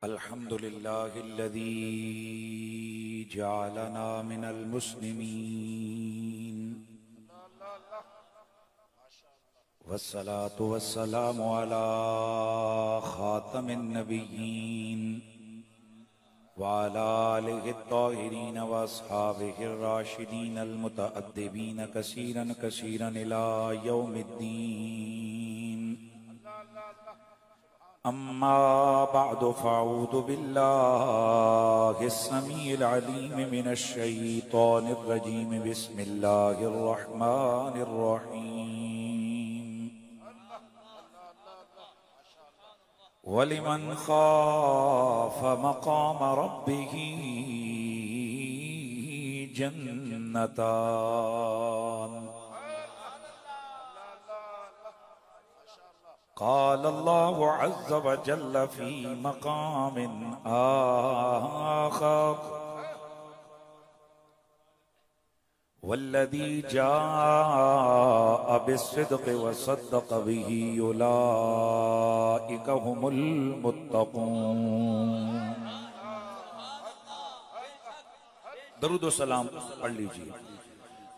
الحمد لله الذي جعلنا من المسلمين والصلاة والسلام على خاتم النبيين وعلى آله الطاهرين وأصحابه الراشدين المتأدبين كثيرا كثيرا إلى يوم الدين. أما بعد فأعوذ بالله السميع العليم من الشيطان الرجيم. بسم الله الرحمن الرحيم. ولمن خاف مقام ربه جنتان. قال الله عز وجل في مقام آخر: والذي جاء بالصدق وصدق به أولئك هم المتقون. درود و سلام پڑھ لیجیے.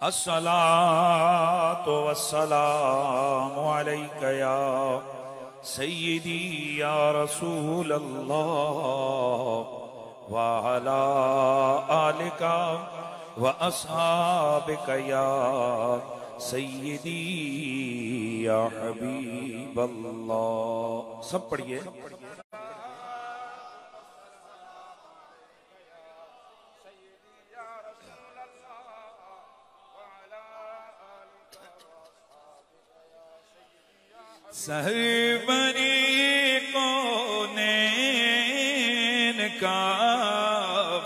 الصلاة والسلام عليك يا سيدي يا رسول الله وعلى آلك وأصحابك يا سيدي يا حبيب الله. سب پڑھئے. سربری کونین کا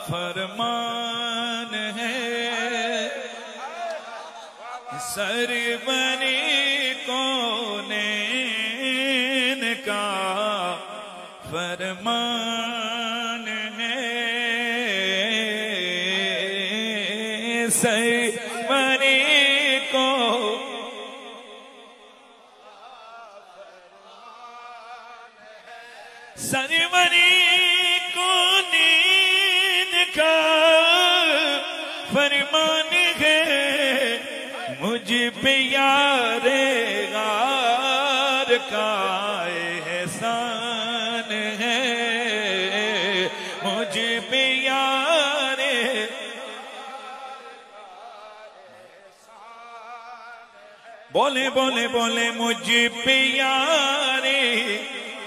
فرمان ہے. سربری کونین کا فرمان ہے. سربری کو سربری کونین کا فرمان ہے. مجھ پہ یار غار کا احسان ہے. مجھ پہ یار بولے بولے بولے مجھ پہ یار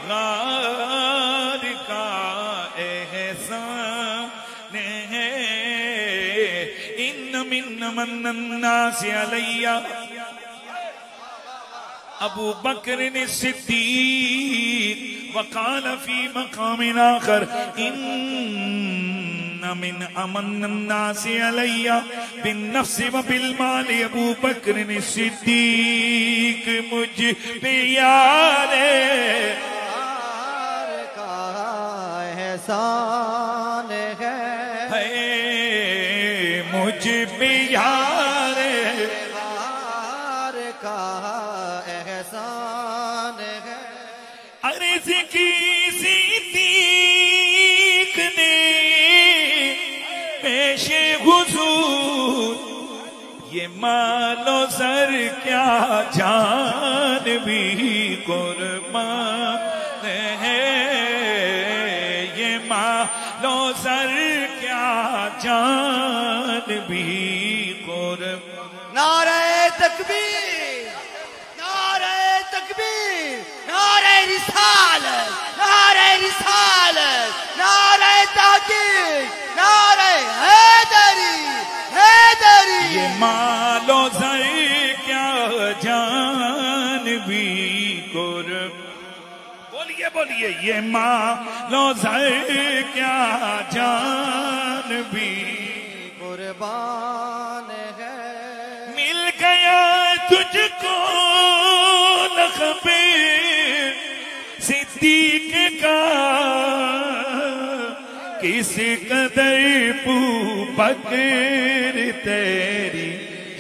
غار کا احسان ہے. ان من الناس علی ابو بکر الصدیق. وقال فی مقام آخر ان من امن الناس علی بالنفس وبالمال ابو بکر الصدیق. مجھ پہ یار احسان ہے. مجھ پہ یار کا احسان ہے. عرض کی صدیق نے پیش حضور یہ مال و زر کیا جان بھی قربان ہے. لو زر کیا جان بھی قرب. نعرہ تکبیر، نعرہ تکبیر، نعرہ رسالت، نعرہ رسالت، نعرہ تحقیق، نعرہ حیدری، حیدری. یہ مال و زر کیا جان بھی قرب. بولیے بولیے. یہ مال و زر کیا جان بھی قربان ہے. مل گیا تجھ کو لقب صدیق کا. کس قدر ابو بکر تیری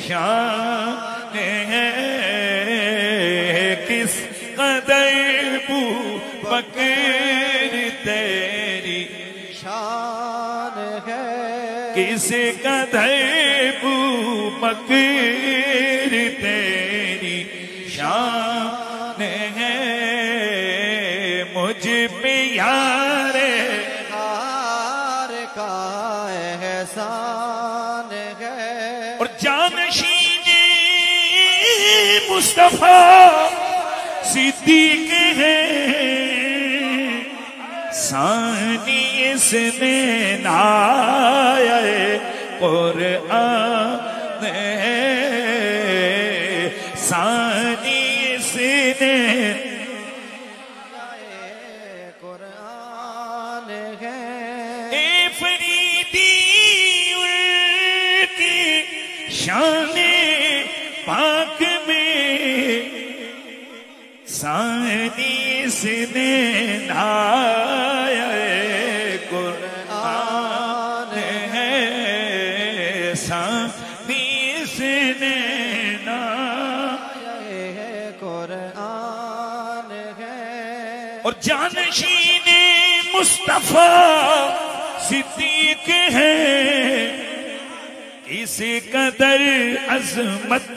شان ہے. کس قدر ابو بکر تیری تیری شان ہے کس قدر بکر تیری شان ہے مجھ پہ یار ہار کا احسان ہے اور جانشین مصطفیٰ صدیق ہے ثانی اس نے نائے قرآن ہے ثانی اس نے قرآن ہے اے فریدی ان کی شان پاک میں ثانی اس نے نائے قرآن ہے ثانی اس نے نائے قرآن ہے اور جانشین مصطفیٰ صدیق ہے اس قدر عظمت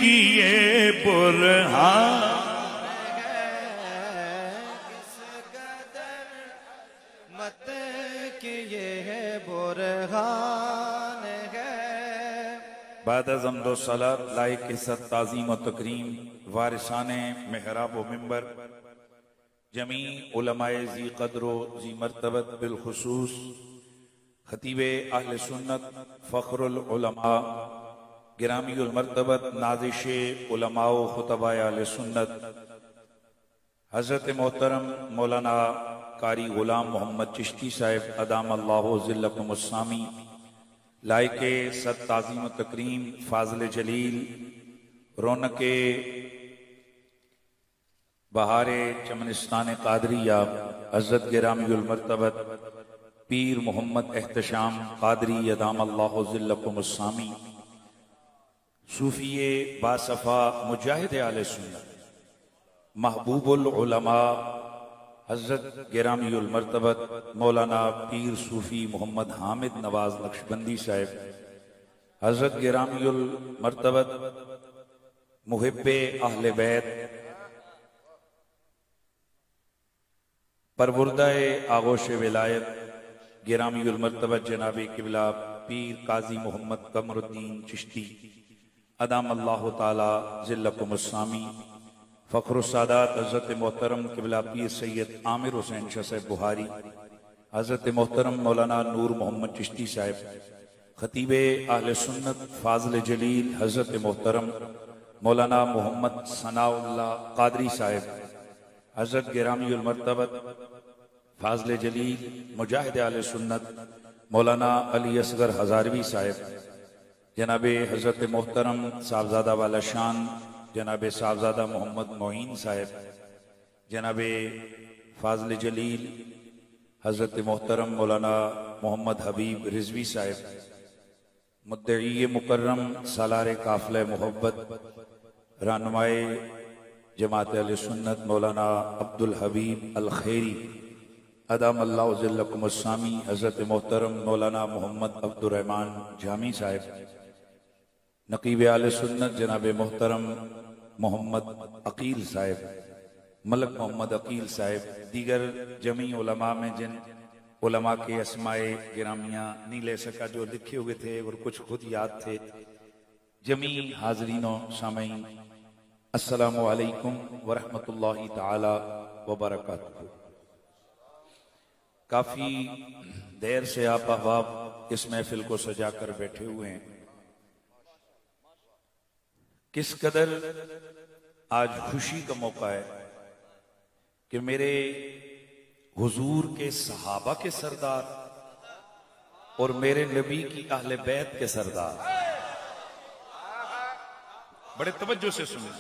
کی یہ برہان کس قدر مت کی یہ برہان ہے بعد از حمد و صلاۃ لائق عزت تعظیم و تکریم وارثان محراب و منبر جمیع علماء ذی قدر و ذی مرتبت بالخصوص خطیب اہل سنت فخر العلماء گرامی المرتبت نازش علماء و خطباء اہل سنت حضرت محترم مولانا قاری غلام محمد چشتی صاحب ادام اللہ ذلکم السامی لائق صد تعظیم و تکریم فاضل جلیل رونق بہار چمنستان قادریہ حضرت گرامی المرتبت پیر محمد احتشام قادری ادام اللہ ذلکم السامی صوفی باصفا مجاہد اہل سنت محبوب العلماء حضرت گرامی المرتبت مولانا پیر صوفی محمد حامد نواز نقشبندی صاحب حضرت گرامی المرتبت محب اہل بیت پروردہ آغوش ولایت گرامی المرتبت جناب قبلہ پیر قاضی محمد قمر الدین چشتی ادام اللہ تعالی ذلکم السامی فخر السادات حضرت محترم قبلہ پیر سید عامر حسین شاہ صاحب بہاری حضرت محترم مولانا نور محمد چشتی صاحب خطیب اہل سنت فاضل جلیل حضرت محترم مولانا محمد ثناء اللہ قادری صاحب حضرت گرامی المرتبت فاضل جلیل مجاہد اہل سنت مولانا علی اصغر ہزاروی صاحب جناب حضرت محترم صاحبزادہ والا شان جناب صاحبزادہ محمد معین صاحب جناب فاضل جلیل حضرت محترم مولانا محمد حبیب رضوی صاحب مدعی مکرم سالار قافلہ محبت رہنمائے جماعت اہل سنت مولانا عبد الحبیب الخیری ادام اللہ ذلکم السامی حضرت محترم مولانا محمد عبد الرحمن جامی صاحب نقیب اہل سنت جناب محترم محمد عقیل صاحب ملک محمد عقیل صاحب دیگر جمیع علماء میں جن علماء کے اسماء گرامیاں نہیں لے سکا جو لکھے ہوئے تھے اور کچھ خود یاد تھے جمیع حاضرین و سامعین السلام علیکم ورحمۃ اللہ تعالی وبرکاتہ کافی دیر سے آپ احباب اس محفل کو سجا کر بیٹھے ہوئے ہیں کس قدر آج خوشی کا موقع ہے کہ میرے حضور کے صحابہ کے سردار اور میرے نبی کی اہل بیت کے سردار بڑے توجہ سے سنیں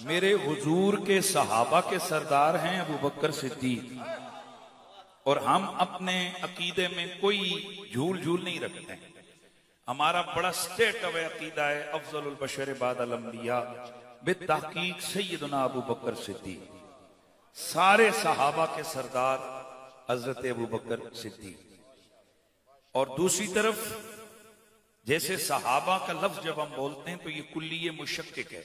میرے حضور کے صحابہ کے سردار ہیں ابو بکر صدیق اور ہم اپنے عقیدے میں کوئی جھول نہیں رکھتے ہیں ہمارا بڑا سٹیٹ اوے عقیدہ ہے افضل البشر بعد الانبیاء بالتحقیق سیدنا ابو بکر صدیق سارے صحابہ کے سردار حضرت ابو بکر صدیق. اور دوسری طرف جیسے صحابہ کا لفظ جب ہم بولتے ہیں تو یہ کلی مشکک ہے.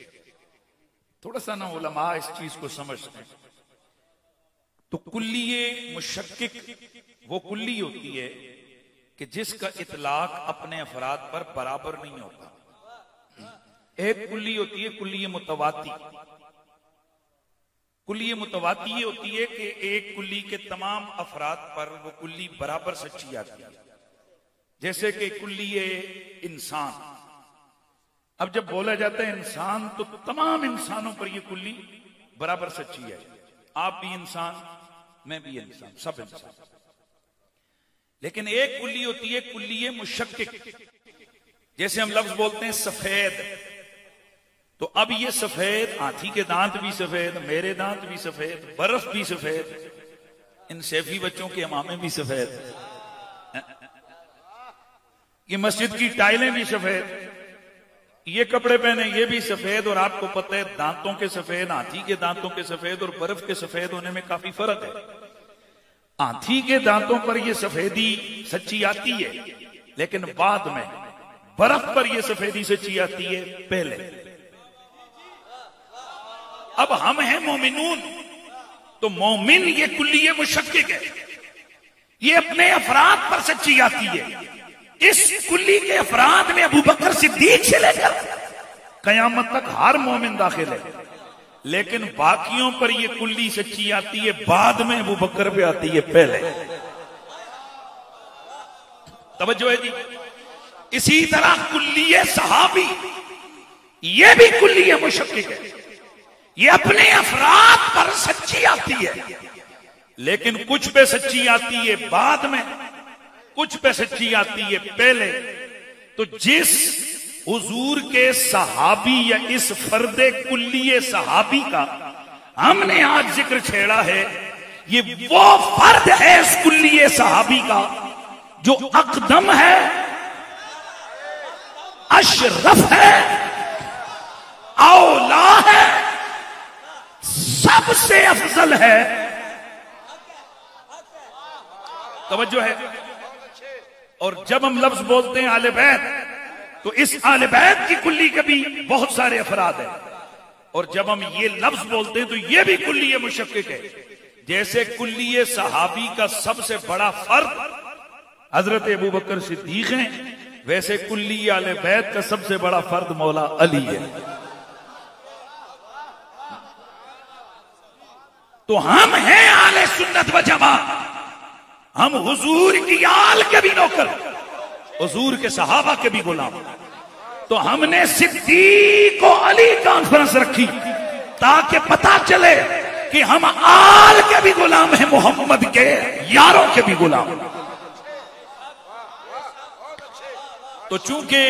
تھوڑا سا نا علماء اس چیز کو سمجھتے ہیں. تو کلی مشکک وہ کلی ہوتی ہے کہ جس کا اطلاق اپنے افراد پر برابر نہیں ہوتا. ایک کلی ہوتی ہے کلی متواتی. کلی متواتی یہ ہوتی ہے کہ ایک کلی کے تمام افراد پر وہ کلی برابر سچی آتی ہے. جیسے کہ کلی انسان. اب جب بولا جاتا ہے انسان تو تمام انسانوں پر یہ کلی برابر سچی ہے. آپ بھی انسان، میں بھی انسان، سب انسان. لیکن ایک کلی ہوتی ہے کلی مشکک. جیسے ہم لفظ بولتے ہیں سفید، تو اب یہ سفید، ہاتھی کے دانت بھی سفید، میرے دانت بھی سفید، برف بھی سفید، ان سیفی بچوں کے امامے بھی سفید، یہ مسجد کی ٹائلیں بھی سفید، یہ کپڑے پہنے یہ بھی سفید. اور آپ کو پتہ ہے دانتوں کے سفید، ہاتھی کے دانتوں کے سفید اور برف کے سفید ہونے میں کافی فرق ہے. ہاتھی کے دانتوں پر یہ سفیدی سچی آتی ہے لیکن بعد میں، برف پر یہ سفیدی سچی آتی ہے پہلے. اب ہم ہیں مومنون، تو مومن یہ کلی مشکک ہے، یہ اپنے افراد پر سچی آتی ہے. اس کلی کے افراد میں ابو بکر صدیق سے لے کر قیامت تک ہر مومن داخل ہے. لیکن باقیوں پر یہ کلی سچی آتی ہے بعد میں، ابو بکر پہ آتی ہے پہلے. توجہ ہے جی. اسی طرح کلی صحابی یہ بھی کلی مشکک ہے، یہ اپنے افراد پر سچی آتی ہے لیکن کچھ پہ سچی آتی ہے بعد میں، کچھ پہ سچی آتی ہے پہلے. تو جس حضور کے صحابی یا اس فرد کلی صحابی کا ہم نے آج ذکر چھیڑا ہے، یہ وہ فرد ہے اس کلی صحابی کا جو اقدم ہے، اشرف ہے، اولا ہے، سب سے افضل ہے. توجہ ہے. اور جب ہم لفظ بولتے ہیں آل بیت تو اس آل بیت کی کلی کے بھی بہت سارے افراد ہیں. اور جب ہم یہ لفظ بولتے ہیں تو یہ بھی کلی مشکک ہے. جیسے کلی صحابی کا سب سے بڑا فرد حضرت ابو بکر صدیق ہیں، ویسے کلی آل بیت کا سب سے بڑا فرد مولا علی ہے. تو ہم ہیں آل سنت و جماعت، ہم حضور کی آل کے بھی نوکر، حضور کے صحابہ کے بھی غلام. تو ہم نے صدیق و علی کانفرنس رکھی تاکہ پتا چلے کہ ہم آل کے بھی غلام ہیں، محمد کے یاروں کے بھی غلام. تو چونکہ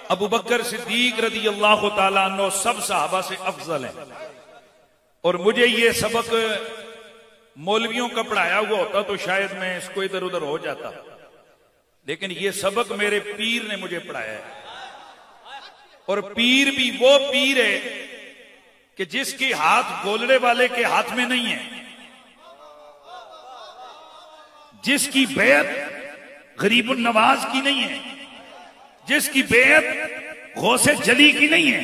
ابو بکر صدیق رضی اللہ تعالیٰ عنہ سب صحابہ سے افضل ہیں، اور مجھے یہ سبق مولویوں کا پڑھایا ہوا ہوتا تو شاید میں اس کو ادھر ادھر ہو جاتا، لیکن یہ سبق میرے پیر نے مجھے پڑھایا ہے. اور پیر بھی وہ پیر ہے کہ جس کے ہاتھ گولڑے والے کے ہاتھ میں نہیں ہے، جس کی بیعت غریب النواز کی نہیں ہے، جس کی بیعت غوث جلی کی نہیں ہے،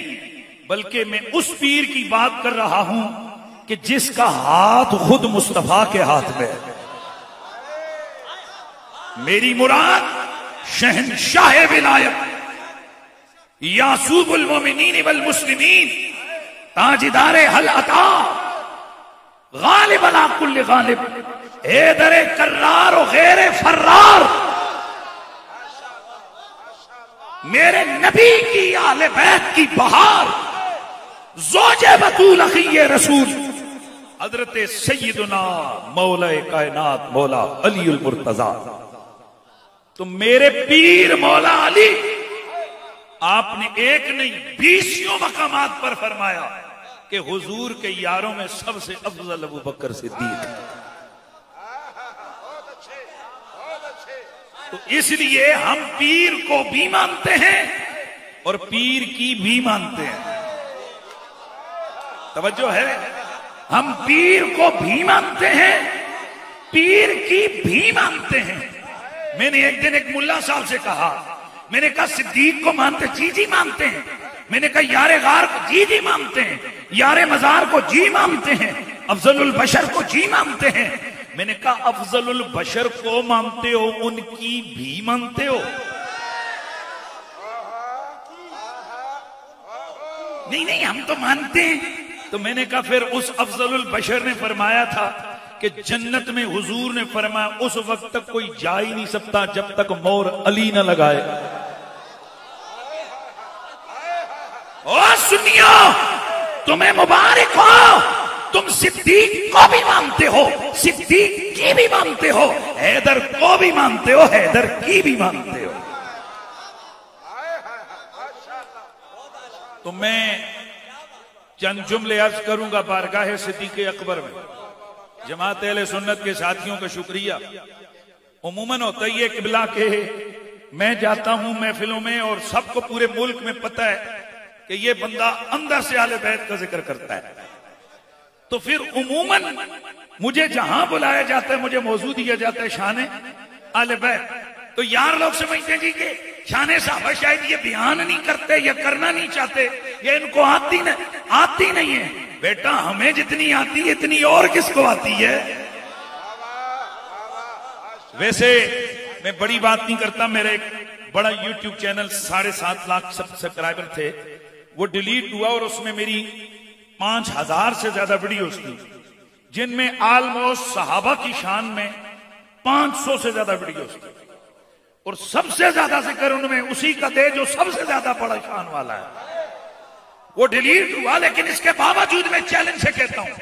بلکہ میں اس پیر کی بات کر رہا ہوں کہ جس کا ہاتھ خود مصطفیٰ کے ہاتھ میں ہے. میری مراد شہنشاہ ولایت، یعصوب المومنین والمسلمین، تاجدار حل عطا، غالب علی کل غالب، حیدر کرار و غیر فرار، میرے نبی کی آل بیت کی بہار، زوج بطول اخی رسول حضرت سیدنا مولا کائنات مولا علی المرتضی. تو میرے پیر مولا علی آپ نے ایک نہیں 20 مقامات پر فرمایا کہ حضور کے یاروں میں سب سے افضل ابو بکر صدیق. تو اس لیے ہم پیر کو بھی مانتے ہیں اور پیر کی بھی مانتے ہیں. توجہ ہے. ہم پیر کو بھی مانتے ہیں پیر کی بھی مانتے ہیں. میں نے ایک دن ایک ملا صاحب سے کہا, میں نے کہا صدیق کو مانتے؟ جی جی مانتے ہیں. میں نے کہا یار غار کو؟ جی جی مانتے ہیں. یار مزار کو؟ جی مانتے ہیں. افضل البشر کو؟ جی مانتے ہیں. میں نے کہا افضل البشر کو مانتے ہو, ان کی بھی مانتے ہو؟ نہیں نہیں ہم تو مانتے ہیں. تو میں نے کہا پھر اس افضل البشر نے فرمایا تھا کہ جنت میں حضور نے فرمایا اس وقت تک کوئی جا ہی نہیں سکتا جب تک مور علی نہ لگائے. او سنیو, تمہیں مبارک ہو, تم صدیق کو بھی مانتے ہو, صدیق کی بھی مانتے ہو, حیدر کو بھی مانتے ہو, حیدر کی بھی مانتے ہو. تو میں چند جملے عرض کروں گا بارگاہ صدیق اکبر میں. جماعت اہل سنت کے ساتھیوں کا شکریہ. عموماً ہوتا ہی ہے قبلہ کہ میں جاتا ہوں محفلوں میں اور سب کو پورے ملک میں پتہ ہے کہ یہ بندہ اندر سے اہل بیت کا ذکر کرتا ہے, تو پھر عموماً مجھے جہاں بلایا جاتا ہے مجھے موضوع دیا جاتا ہے شان اہل بیت. تو یار لوگ سمجھتے ہیں جی کہ شان صحابہ شاید یہ بیان نہیں کرتے یا کرنا نہیں چاہتے, یہ ان کو آتی نہیں ہے. بیٹا ہمیں جتنی آتی ہے اتنی اور کس کو آتی ہے؟ ویسے میں بڑی بات نہیں کرتا, میرا ایک بڑا یوٹیوب چینل 7.5 لاکھ سبسکرائبر تھے, وہ ڈیلیٹ ہوا اور اس میں میری 5000 سے زیادہ ویڈیوز تھی جن میں آلموسٹ صحابہ کی شان میں 500 سے زیادہ ویڈیوز تھی, اور سب سے زیادہ ذکر ان میں اسی کا دے جو سب سے زیادہ بڑا شان والا ہے. وہ ڈیلیٹ ہوا, لیکن اس کے باوجود میں چیلنج سے کہتا ہوں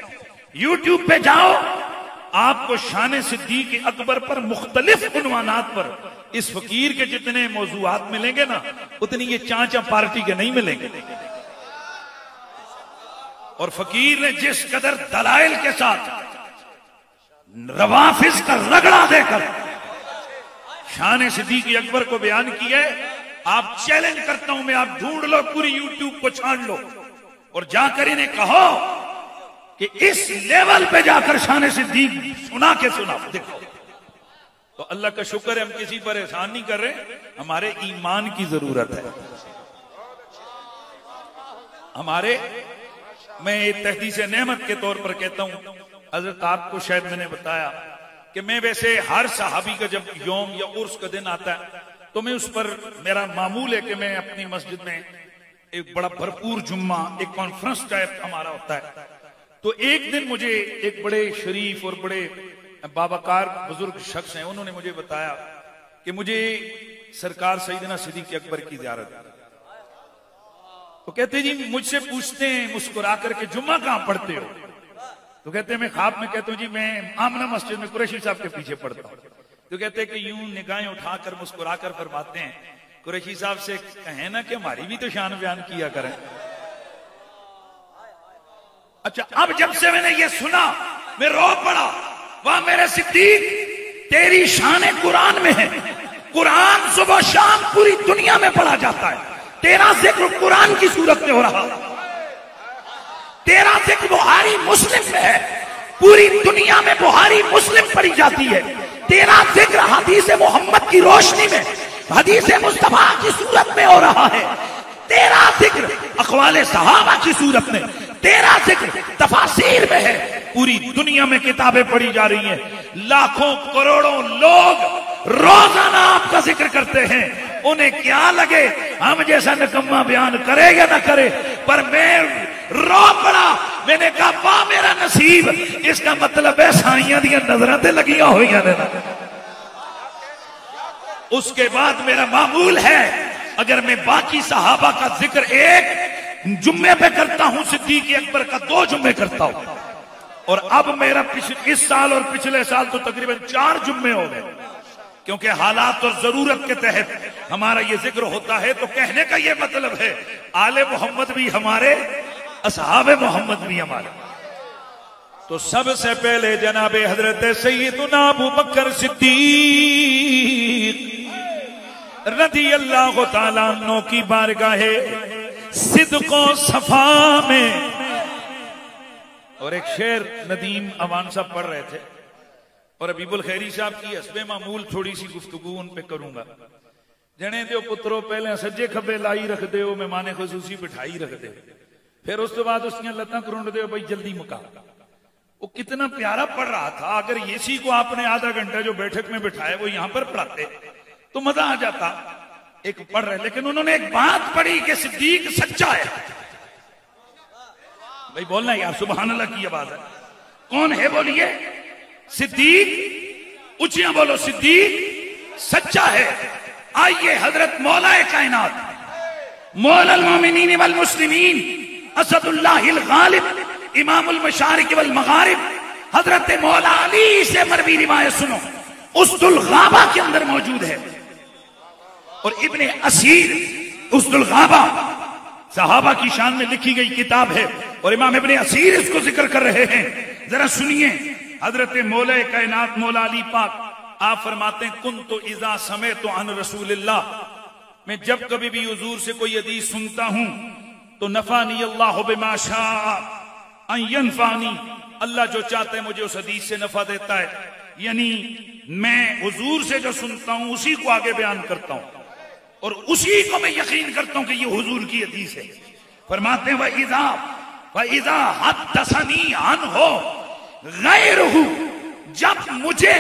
یوٹیوب پہ جاؤ, آپ کو شان صدیق اکبر پر مختلف عنوانات پر اس فقیر کے جتنے موضوعات ملیں گے نا اتنی یہ چانچا پارٹی کے نہیں ملیں گے. اور فقیر نے جس قدر دلائل کے ساتھ روافض کا رگڑا دے کر شان صدیق اکبر کو بیان کیا ہے, آپ چیلنج کرتا ہوں میں, آپ ڈھونڈ لو پوری یوٹیوب کو چھان لو اور جا کر انہیں کہو کہ اس لیول پہ جا کر شان صدیق سنا کے سنا دیکھو. تو اللہ کا شکر ہے ہم کسی پر احسان نہیں کر رہے, ہمارے ایمان کی ضرورت ہے. ہمارے, میں ایک تحدیث نعمت کے طور پر کہتا ہوں, حضرت آپ کو شاید میں نے بتایا کہ میں ویسے ہر صحابی کا جب یوم یا عرس کا دن آتا ہے تو میں اس پر, میرا معمول ہے کہ میں اپنی مسجد میں ایک بڑا بھرپور جمعہ, ایک کانفرنس ٹائپ ہمارا ہوتا ہے. تو ایک دن مجھے ایک بڑے شریف اور بڑے باباکار بزرگ شخص ہیں, انہوں نے مجھے بتایا کہ مجھے سرکار سیدنا صدیق اکبر کی زیارت. تو کہتے جی مجھ سے پوچھتے ہیں مسکرا کر کے جمعہ کہاں پڑھتے ہو؟ تو کہتے ہیں میں خواب میں کہتا ہوں جی میں آمنہ مسجد میں قریشی صاحب کے پیچھے پڑھتا ہوں. تو کہتے ہیں کہ یوں نگاہیں اٹھا کر مسکرا کر فرماتے ہیں قریشی صاحب سے کہیں نا کہ ہماری بھی تو شان بیان کیا کریں. اچھا اب جب سے میں نے یہ سنا میں رو پڑا, واہ میرے صدیق تیری شان قرآن میں ہے, قرآن صبح شام پوری دنیا میں پڑھا جاتا ہے, تیرا ذکر قرآن کی صورت میں ہو رہا, تیرا ذکر بخاری مسلم میں ہے, پوری دنیا میں بخاری مسلم پڑھی جاتی ہے, تیرا ذکر حدیث محمد کی روشنی میں حدیث مصطفیٰ کی صورت میں ہو رہا ہے, تیرا ذکر اقوال صحابہ کی صورت میں, تیرا ذکر تفاسیر میں ہے, پوری دنیا میں کتابیں پڑھی جا رہی ہیں, لاکھوں کروڑوں لوگ روزانہ آپ کا ذکر کرتے ہیں. انہیں کیا لگے ہم جیسا نکمہ بیان کرے یا نہ کرے, پر میں رو پڑا, میں نے کہا واہ میرا نصیب, اس کا مطلب ہے سائیاں دیا نظریں تے لگیاں ہوئی ہیں. اس کے بعد میرا معمول ہے اگر میں باقی صحابہ کا ذکر ایک جمعے پہ کرتا ہوں, صدیق اکبر کا 2 جمعے کرتا ہوں, اور اب میرا اس سال اور پچھلے سال تو تقریباً 4 جمعے ہو گئے, کیونکہ حالات اور ضرورت کے تحت ہمارا یہ ذکر ہوتا ہے. تو کہنے کا یہ مطلب ہے آل محمد بھی ہمارے, اصحاب محمد بھی ہمارے. تو سب سے پہلے جناب حضرت سیدنا ابو بکر صدیق رضی اللہ تعالیٰ عنہ کی بارگاہ صدق و صفا میں, اور ایک شعر ندیم امان صاحب پڑھ رہے تھے, اور حبیب الخیری صاحب کی حسب معمول تھوڑی سی گفتگو ان پہ کروں گا. جنے دیو پترو پہلے سجے کھبے لائی رکھ دیو مہمان خصوصی بٹھائی رکھ دیو پھر اس کے بعد اس کی لتاں کرونڈ دیو بھائی جلدی مکا. وہ کتنا پیارا پڑھ رہا تھا. اگر اسی کو آپ نے آدھا گھنٹہ جو بیٹھک میں بٹھائے وہ یہاں پر پڑھاتے تو مزہ آ جاتا. ایک پڑھ رہے لیکن انہوں نے ایک بات پڑھی کہ صدیق سچا ہے. بھائی بولنا یار سبحان اللہ کی آواز ہے. کون ہے بولیے؟ صدیق. اونچیاں بولو. صدیق سچا ہے. آئیے حضرت مولا کائنات مولا المومنین والمسلمین اسد اللہ الغالب امام المشارق والمغارب حضرت مولا علی سے مروی روایت سنو. اسد الغابہ کے اندر موجود ہے. اور ابن اسیر اسد الغابہ صحابہ کی شان میں لکھی گئی کتاب ہے اور امام ابن اسیر اس کو ذکر کر رہے ہیں. ذرا سنیے. حضرت مولا کائنات مولا علی پاک آپ فرماتے ہیں کنت اذا سمعت عن رسول اللہ، میں جب کبھی بھی حضور سے کوئی حدیث سنتا ہوں تو نفعنی اللہ بما شاء ان ینفعنی، اللہ جو چاہتا ہے مجھے اس حدیث سے نفع دیتا ہے. یعنی میں حضور سے جو سنتا ہوں اسی کو آگے بیان کرتا ہوں اور اسی کو میں یقین کرتا ہوں کہ یہ حضور کی حدیث ہے. فرماتے ہیں وَإِذَا حَدَّثَنِي عَنْهُ غَيْرُهُ، جب مجھے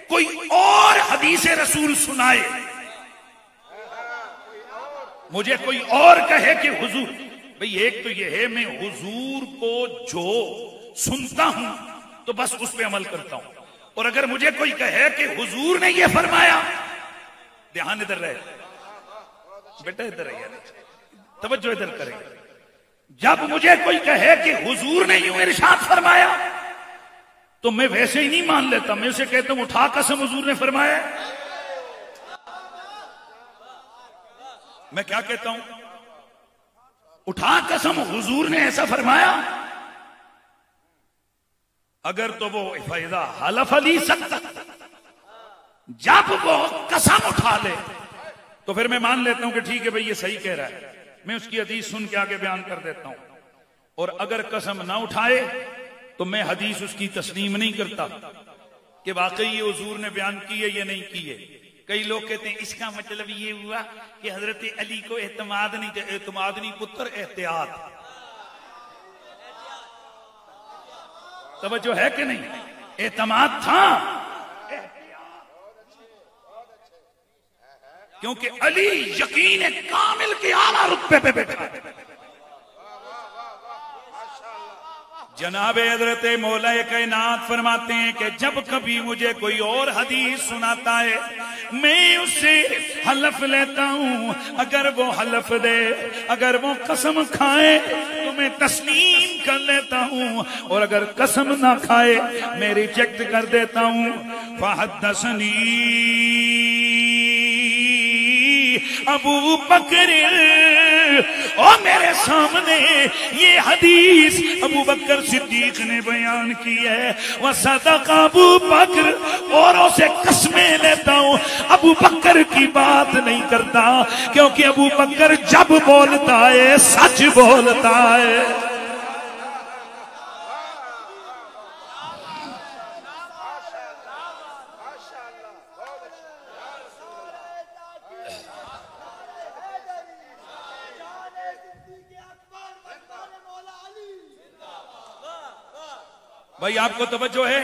کوئی اور حدیث رسول سنائے، مجھے کوئی اور کہے کہ حضور، بھئی ایک تو یہ ہے میں حضور کو جو سنتا ہوں تو بس اس پہ عمل کرتا ہوں، اور اگر مجھے کوئی کہے کہ حضور نے یہ فرمایا، دھیان ادھر رہے بیٹا، ادھر رہے توجہ ادھر کریں. جب مجھے کوئی کہے کہ حضور نے یوں ارشاد فرمایا تو میں ویسے ہی نہیں مان لیتا، میں اسے کہتا ہوں اٹھا قسم حضور نے فرمایا. میں کیا کہتا ہوں؟ اٹھا قسم حضور نے ایسا فرمایا. اگر تو وہ فیضا حلف علی سکتا، جب وہ قسم اٹھا لے تو پھر میں مان لیتا ہوں کہ ٹھیک ہے بھئی یہ صحیح کہہ رہا ہے، میں اس کی حدیث سن کے آگے بیان کر دیتا ہوں. اور اگر قسم نہ اٹھائے تو میں حدیث اس کی تسلیم نہیں کرتا کہ واقعی یہ حضور نے بیان کی ہے یا نہیں کی ہے. کئی لوگ کہتے ہیں اس کا مطلب یہ ہوا کہ حضرت علی کو اعتماد نہیں پتر احتیاط. توجہ ہے کہ نہیں؟ اعتماد تھا، کیونکہ علی یقین کامل کے اعلیٰ رتبے پہ بیٹھا. جناب حضرت مولا کائنات فرماتے ہیں کہ جب کبھی مجھے کوئی اور حدیث سناتا ہے میں اس سے حلف لیتا ہوں. اگر وہ حلف دے، اگر وہ قسم کھائے تو میں تسلیم کر لیتا ہوں، اور اگر قسم نہ کھائے میں ریجیکٹ کر دیتا ہوں. فحدثنی ابو بکر، اور میرے سامنے یہ حدیث ابو بکر صدیق نے بیان کی ہے. وصدق ابو بکر، اوروں سے قسمیں لیتا ہوں ابو بکر کی بات نہیں کرتا، کیونکہ ابو بکر جب بولتا ہے سچ بولتا ہے. بھائی آپ کو توجہ ہے؟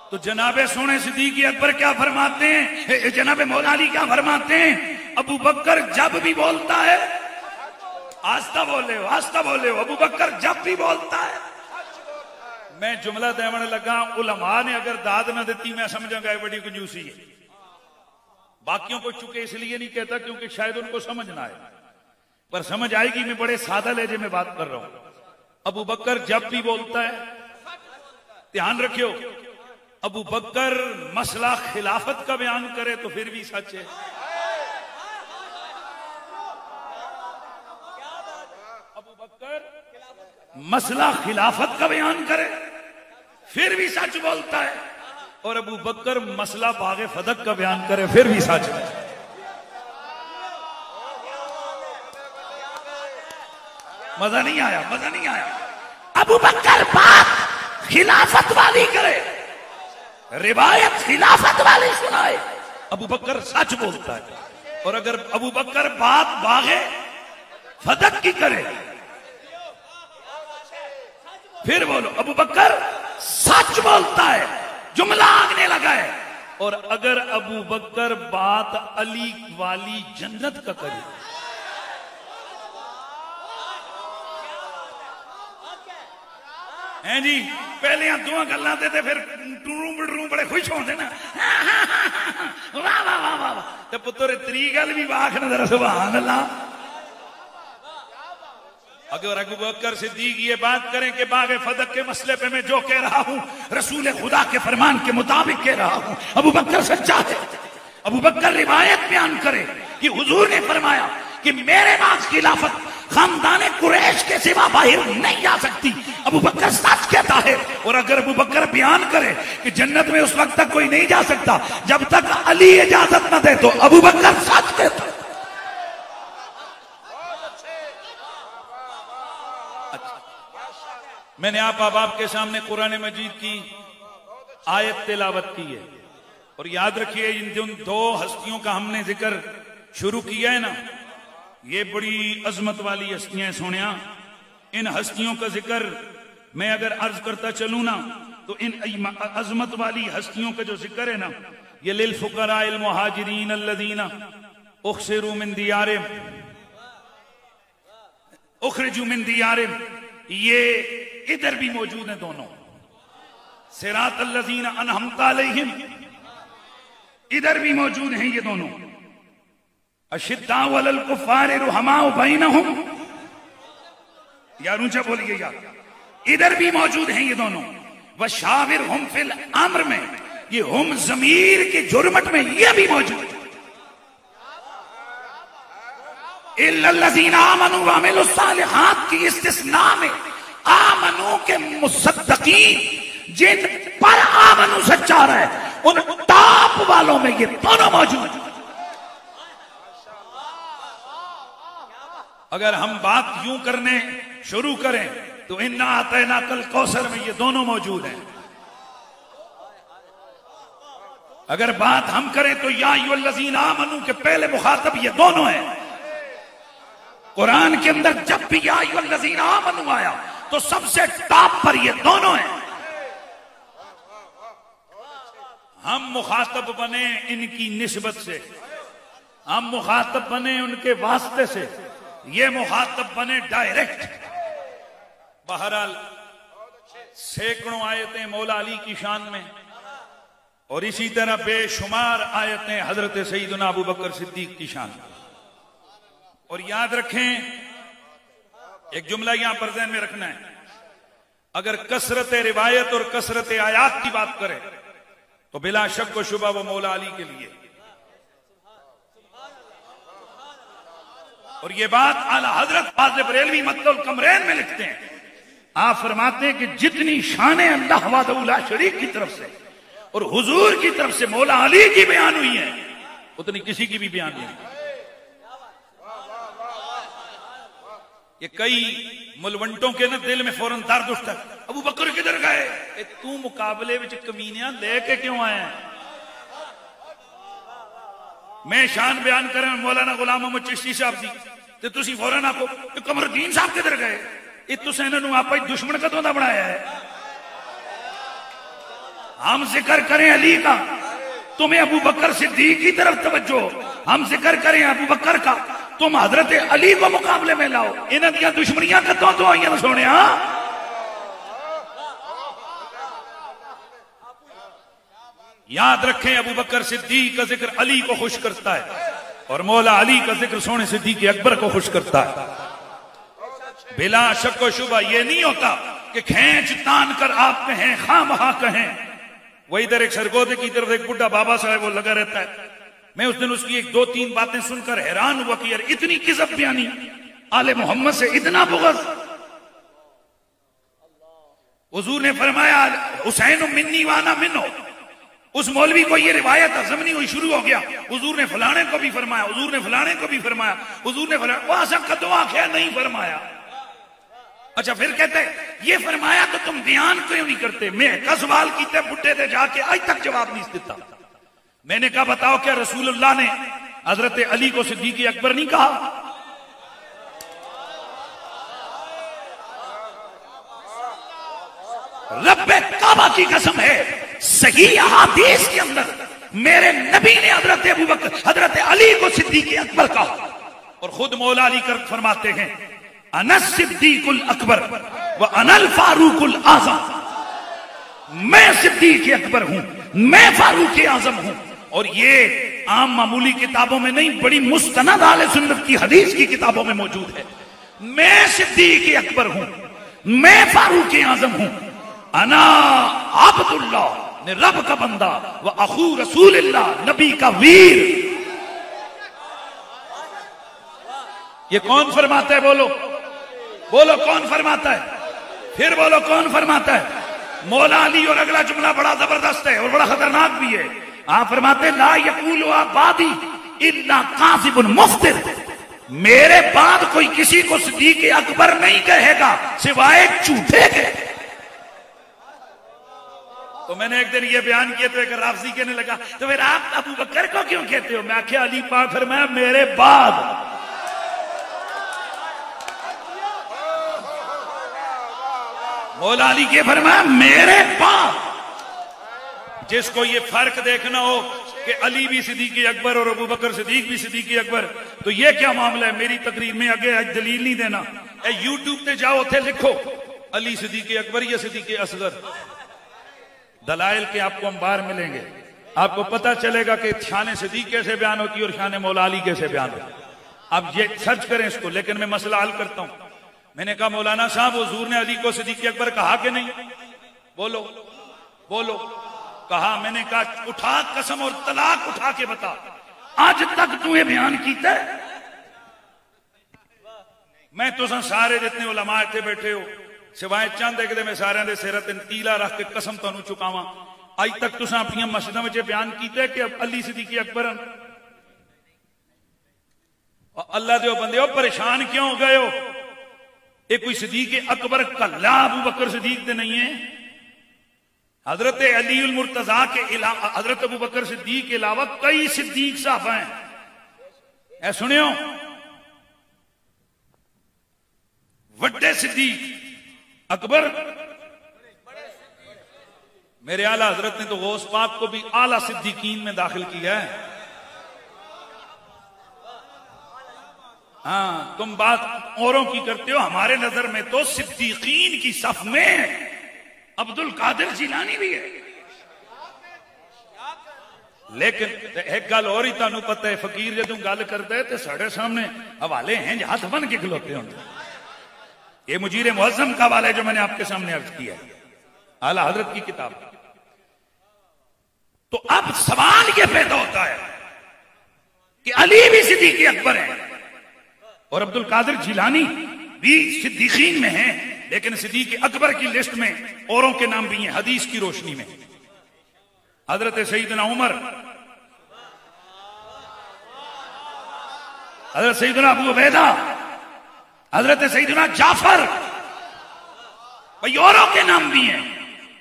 تو جناب سونے صدیق اکبر کیا فرماتے ہیں، جناب مولا علی کیا فرماتے ہیں؟ ابو بکر جب بھی بولتا ہے، آستہ بولے ہو آستہ بولے ہو، ابو بکر جب بھی بولتا ہے. میں جملہ دیونے لگا، علماء نے اگر داد نہ دیتی میں سمجھا گا بڑی کنجوسی ہے. باقیوں کو چکے اس لیے نہیں کہتا کیونکہ شاید ان کو سمجھ نہ آئے، پر سمجھ آئے گی. میں بڑے سادہ لہجے میں بات کر رہا ہوں. ابو بکر جب بھی بولتا ہے، دھیان رکھیو، ابو بکر مسئلہ خلافت کا بیان کرے تو پھر بھی سچ ہے. ابو بکر مسئلہ خلافت کا بیان کرے پھر بھی سچ بولتا ہے، اور ابو بکر مسئلہ باغ فدق کا بیان کرے پھر بھی سچ ہے. مزہ نہیں آیا، مزہ نہیں آیا. ابو بکر بات خلافت والی کرے، روایت خلافت والی سنائے ابو بکر سچ بولتا ہے، اور اگر ابو بکر بات باغے فدق کی کرے پھر بولو ابو بکر سچ بولتا ہے، جملہ آگنے لگا ہے، اور اگر ابو بکر بات علی والی جنت کا کرے ہیں جی پہلے ہم دعا گلاں دے پھر ٹروں بڑے خوش ہوندے نا واہ واہ واہ واہ تے پتر تری گل بھی واخ نہ ذرا سبحان اللہ۔ اگر ابو بکر صدیق یہ بات کریں کہ باغ فدق کے مسئلے پہ میں جو کہہ رہا ہوں رسول خدا کے فرمان کے مطابق کہہ رہا ہوں، ابو بکر سچا ہے، ابو بکر روایت بیان کرے کہ حضور نے فرمایا کہ میرے بعد خلافت خاندان قریش کے سوا باہر نہیں آ سکتی، ابو بکر سچ کہتا ہے۔ اور اگر ابو بکر بیان کرے کہ جنت میں اس وقت تک کوئی نہیں جا سکتا جب تک علی اجازت نہ دے تو ابو بکر سچ کہتا ہے۔ میں نے آپ احباب کے سامنے قرآن مجید کی آیت تلاوت کی ہے، اور یاد رکھیے ان دو ہستیوں کا ہم نے ذکر شروع کیا ہے نا، یہ بڑی عظمت والی ہستیاں سونیا، ان ہستیوں کا ذکر میں اگر عرض کرتا چلوں نا تو ان عظمت والی ہستیوں کا جو ذکر ہے نا، یہ للفقراء المہاجرین الذین اخرجوا من دیارہم، یہ ادھر بھی موجود ہیں دونوں، صراط الذین انعمت علیہم ادھر بھی موجود ہیں یہ دونوں، اشداء علی الکفار رحماء بینہم، یار اونچا بولیے یار، ادھر بھی موجود ہیں یہ دونوں، وشاورہم فی الامر میں، یہ ہم ضمیر کی جرمٹ میں یہ بھی موجود ہے، الا الذین آمنوا وعملوا الصالحات کی استثناء میں آمنو کے مصدقین جن پر آمنو سچا رہا ہے ان ٹاپ والوں میں یہ دونوں موجود ہیں۔ اگر ہم بات یوں کرنے شروع کریں تو انا اعطیناک الکوثر میں یہ دونوں موجود ہیں، اگر بات ہم کریں تو یا ایھا الذین آمنو کے پہلے مخاطب یہ دونوں ہیں۔ قرآن کے اندر جب بھی یا ایھا الذین آمنو آیا تو سب سے ٹاپ پر یہ دونوں ہیں۔ ہم مخاطب بنے ان کی نسبت سے، ہم مخاطب بنے ان کے واسطے سے، یہ مخاطب بنے ڈائریکٹ۔ بہرحال سینکڑوں آیتیں مولا علی کی شان میں، اور اسی طرح بے شمار آیتیں حضرت سیدنا ابو بکر صدیق کی شان میں۔ اور یاد رکھیں ایک جملہ یہاں پر ذہن میں رکھنا ہے، اگر کثرت روایت اور کثرت آیات کی بات کریں تو بلا شک و شبہ وہ مولا علی کے لیے، اور یہ بات اعلی حضرت فاضل بریلوی مطلع القمرین میں لکھتے ہیں، آپ فرماتے ہیں کہ جتنی شانیں اللہ وحدہ لا شریک کی طرف سے اور حضور کی طرف سے مولا علی کی بیان ہوئی ہیں اتنی کسی کی بھی بیان نہیں۔ یہ کئی ملونٹوں کے نا دل میں فوراً درد اٹھتا ہے، ابو بکر کدھر گئے؟ تو مقابلے وچ کمینیاں لے کے کیوں آئے ہیں؟ میں شان بیان کریں مولانا غلام محمد چشتی صاحب دی تے تسی فوراً آکو کہ قمر الدین صاحب کدھر گئے؟ یہ تسیں انہوں نے آپ دشمن کدوں دا بنایا ہے؟ ہم ذکر کریں علی کا تمہیں ابو بکر صدیق کی طرف توجہ، ہم ذکر کریں ابو بکر کا تم حضرت علی کو مقابلے میں لاؤ، انہاں دیاں دشمنیاں کدوں تو آئیاں سونے ہاں؟ یاد رکھیں ابو بکر صدیق کا ذکر علی کو خوش کرتا ہے اور مولا علی کا ذکر سونے صدیق اکبر کو خوش کرتا ہے۔ بلا شک و شبہ یہ نہیں ہوتا کہ کھینچ تان کر آپ کہیں خواہ مہاں کہیں۔ وہ ادھر ایک سرگودے کی طرف ایک بڈھا بابا صاحب وہ لگا رہتا ہے، میں اس دن اس کی ایک دو تین باتیں سن کر حیران ہوا کہ یار اتنی کذب بیانی، آل محمد سے اتنا بغض۔ حضور نے فرمایا حسین منی وانا منو، اس مولوی کو یہ روایت ہضم نہیں ہوئی، شروع ہو گیا حضور نے فلانے کو بھی فرمایا، حضور نے فلانے کو بھی فرمایا، حضور نے فلانے کو ایسا کدو آنکھیں نہیں فرمایا۔ اچھا پھر کہتے یہ فرمایا تو تم بیان کیوں نہیں کرتے؟ میں کا سوال کیتے بڈھے دے جا کے آج تک جواب نہیں دیتا. میں نے کہا بتاؤ کیا رسول اللہ نے حضرت علی کو صدیق اکبر نہیں کہا؟ رب کعبہ کی قسم ہے صحیح احادیث کے اندر میرے نبی نے حضرت ابوبکر حضرت علی کو صدیق اکبر کہا. اور خود مولا علی کر فرماتے ہیں انا الصدیق الاکبر وانا الفاروق الاعظم، میں صدیق اکبر ہوں، میں فاروق اعظم ہوں. اور یہ عام معمولی کتابوں میں نہیں، بڑی مستند اہل سنت کی حدیث کی کتابوں میں موجود ہے. میں صدیق اکبر ہوں، میں فاروق اعظم ہوں. انا عبد اللہ، نے رب کا بندہ، و اخو رسول اللہ، نبی کا ویر. یہ کون فرماتا ہے؟ بولو بولو کون فرماتا ہے؟ پھر بولو کون فرماتا ہے؟ مولا علی. اور اگلا جملہ بڑا زبردست ہے اور بڑا خطرناک بھی ہے. آپ فرماتے لا یقول بعدی الا کاذب مفتر، میرے بعد کوئی کسی کو صدیق اکبر نہیں کہے گا سوائے جھوٹے کے. تو میں نے ایک دن یہ بیان کیا تو ایک رافضی کہنے لگا تو پھر آپ ابو بکر کو کیوں کہتے ہو؟ میں آخیا علی پاک فرمایا میرے بعد. مولا علی کے فرمایا میرے بعد. جس کو یہ فرق دیکھنا ہو کہ علی بھی صدیق اکبر اور ابو بکر صدیق بھی صدیق اکبر، تو یہ کیا معاملہ ہے؟ میری تقریر میں آگے دلیل نہیں دینا. یوٹیوب پہ جاؤ تھے لکھو علی صدیق اکبر یا صدیق اصغر، دلائل کے آپ کو انبار ملیں گے. آپ کو پتہ چلے گا کہ شان صدیق کیسے بیان ہوتی ہے اور شان مولا علی کیسے بیان ہوتی ہے. آپ یہ سرچ کریں اس کو. لیکن میں مسئلہ حل کرتا ہوں. میں نے کہا مولانا صاحب حضور نے علی کو صدیق اکبر کہا کہ نہیں؟ بولو بولو. کہا. میں نے کہا اٹھا قسم اور طلاق اٹھا کے بتا آج تک تو یہ بیان کیتا ہے؟ میں تو سارے جتنے علماء تھے بیٹھے ہو سوائے چند ایک دے میں سارے دے سیرت تیلا رکھ کے قسم تانوں چکاواں اج تک تساں اپنی مسجداں وچ بیان کیتا ہے کہ علی صدیق اکبر ہیں؟ اللہ دے بندے ہو پریشان کیوں ہو گئے ہو؟ یہ کوئی صدیق اکبر کلا ابو بکر صدیق دے نہیں ہے. حضرت علی المرتضیٰ کے علاوہ حضرت ابو بکر صدیق کے علاوہ کئی صدیق صاحب ہیں. اے سنیو وڈے صدیق اکبر میرے اعلیٰ حضرت نے تو غوث پاک کو بھی اعلیٰ صدیقین میں داخل کیا ہے. ہاں تم بات اوروں کی کرتے ہو، ہمارے نظر میں تو صدیقین کی صف میں عبد القادر جیلانی بھی ہے. لیکن ایک گل اور ہی تانوں پتہ ہے، فقیر جدوں گل کرتا ہے تو ساڑھے سامنے حوالے ہیں جو ہاتھ بن کے کھلوتے ہوں. یہ مجیر معظم کا حوالہ ہے جو میں نے آپ کے سامنے عرض کیا ہے، اعلیٰ حضرت کی کتاب. تو اب سوال یہ پیدا ہوتا ہے کہ علی بھی صدیق اکبر ہیں اور عبد القادر جیلانی بھی صدیقین میں ہیں، لیکن صدیق اکبر کی لسٹ میں اوروں کے نام بھی ہیں حدیث کی روشنی میں. حضرت سیدنا عمر، حضرت سیدنا ابو عبیدہ، حضرت سیدنا جعفر، بھئی اوروں کے نام بھی ہیں.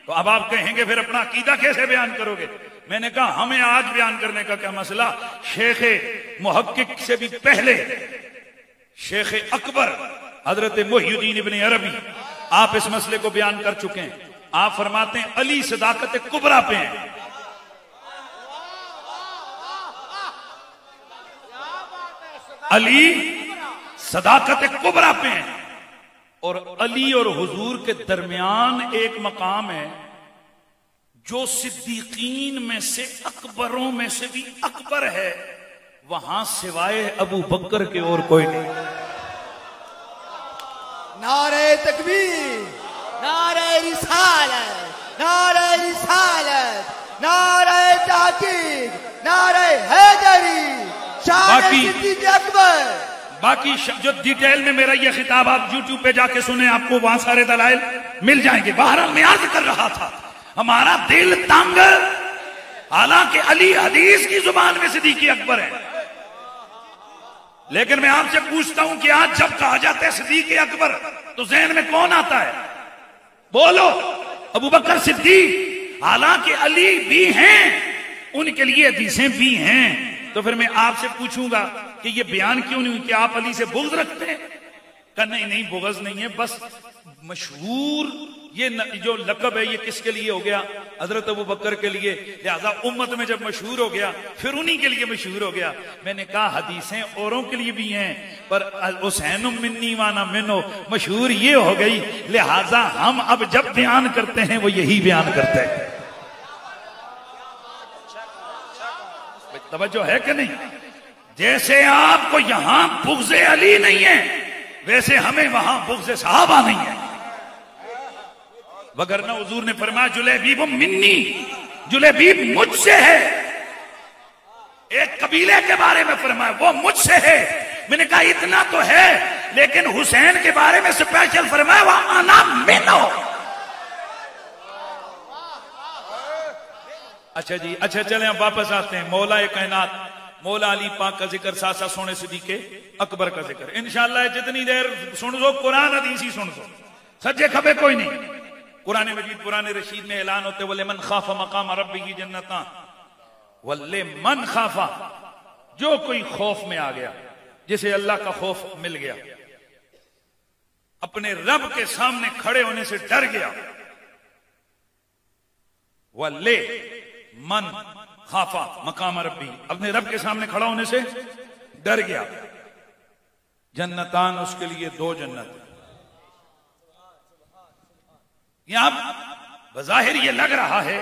تو اب آپ کہیں گے پھر اپنا عقیدہ کیسے بیان کرو گے؟ میں نے کہا ہمیں آج بیان کرنے کا کیا مسئلہ، شیخ محقق سے بھی پہلے شیخ اکبر حضرت محی الدین ابن عربی آپ اس مسئلے کو بیان کر چکے ہیں. آپ فرماتے ہیں علی صداقت کبریٰ پہ ہیں. علی صداقت کبریٰ پہ ہیں اور علی اور حضور کے درمیان ایک مقام ہے جو صدیقین میں سے اکبروں میں سے بھی اکبر ہے، وہاں سوائے ابو بکر کے اور کوئی نہیں. نعرہ تکبیر، نعرہ رسالت، نعرہ رسالت، نعرہ تحقیق، نعرہ حیدری، شان صدیق اکبر. باقی جو ڈیٹیل میں میرا یہ خطاب آپ یوٹیوب پہ جا کے سنیں، آپ کو وہاں سارے دلائل مل جائیں گے. بہرحال میں عرض کر رہا تھا ہمارا دل تنگ، حالانکہ علی حدیث کی زبان میں صدیق اکبر ہے، لیکن میں آپ سے پوچھتا ہوں کہ آج جب کہا جاتا ہے صدیق اکبر تو ذہن میں کون آتا ہے؟ بولو ابو بکر صدیق، حالانکہ علی بھی ہیں، ان کے لیے حدیثیں بھی ہیں. تو پھر میں آپ سے پوچھوں گا کہ یہ بیان کیوں نہیں ہوئی کہ آپ علی سے بغض رکھتے ہیں؟ کہ نہیں بغض نہیں ہے، بس مشہور یہ جو لقب ہے یہ کس کے لیے ہو گیا؟ حضرت ابو بکر کے لیے. لہذا امت میں جب مشہور ہو گیا پھر انہی کے لیے مشہور ہو گیا. میں نے کہا حدیثیں اوروں کے لیے بھی ہیں، پر حسین منی وانا منو مشہور یہ ہو گئی، لہذا ہم اب جب بیان کرتے ہیں وہ یہی بیان کرتے ہیں. توجہ ہے کہ نہیں؟ جیسے آپ کو یہاں بغض علی نہیں ہے ویسے ہمیں وہاں بغض صحابہ نہیں ہے. وگرنہ حضور نے فرمایا جلیبیب منی، جلیبیب مجھ سے ہے. ایک قبیلے کے بارے میں فرمایا وہ مجھ سے ہے. میں نے کہا اتنا تو ہے، لیکن حسین کے بارے میں سپیشل فرمایا وہ انا منو. اچھا جی، اچھا چلیں اب واپس آتے ہیں. مولا کائنات مولا علی پاک کا ذکر ساتھ سونے صدیق اکبر کا ذکر. انشاءاللہ جتنی دیر سن دو قرآن حدیث ہی سن دو، سجے کھبے کوئی نہیں. قرآن مجید قرآن رشید میں اعلان ہوتے وَلِمَنْ خَافَ مَقَامَ رَبِّهِ جَنَّتَانِ، وَلِمَنْ خَافَ، جو کوئی خوف میں آ گیا، جسے اللہ کا خوف مل گیا، اپنے رب کے سامنے کھڑے ہونے سے ڈر گیا. وَلِمَنْ خَافَ مَقَامَ رَبِّهِ، اپنے رب کے سامنے کھڑا ہونے سے ڈر گیا. جنتان، اس کے لیے 2 جنت. یہاں بظاہر یہ لگ رہا ہے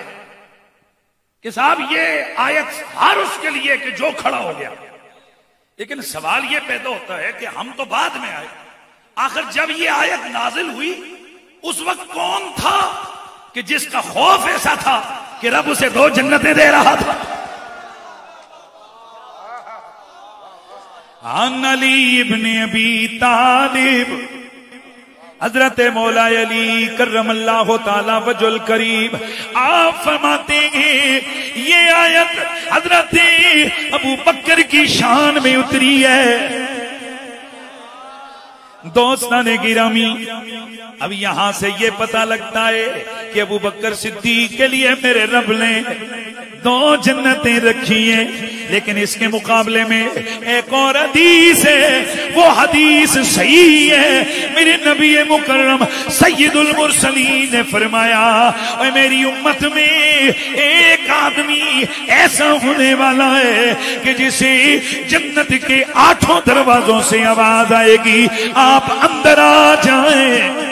کہ صاحب یہ آیت ہر اس کے لیے کہ جو کھڑا ہو گیا، لیکن سوال یہ پیدا ہوتا ہے کہ ہم تو بعد میں آئے، آخر جب یہ آیت نازل ہوئی اس وقت کون تھا کہ جس کا خوف ایسا تھا کہ رب اسے 2 جنتیں دے رہا تھا؟ عن علی ابن ابی طالب، حضرت مولا علی کرم اللہ تعالی وجہ الکریم آپ فرماتے ہیں یہ آیت حضرت ابو بکر کی شان میں اتری ہے. دوستان گرامی، اب یہاں سے یہ پتہ لگتا ہے کہ ابو بکر صدیق کے لیے میرے رب نے 2 جنتیں رکھی ہیں. لیکن اس کے مقابلے میں ایک اور حدیث ہے، وہ حدیث صحیح ہے. میرے نبی مکرم سید المرسلین نے فرمایا اے میری امت میں ایک آدمی ایسا ہونے والا ہے کہ جسے جنت کے 8 دروازوں سے آواز آئے گی آپ اندر آ جائیں.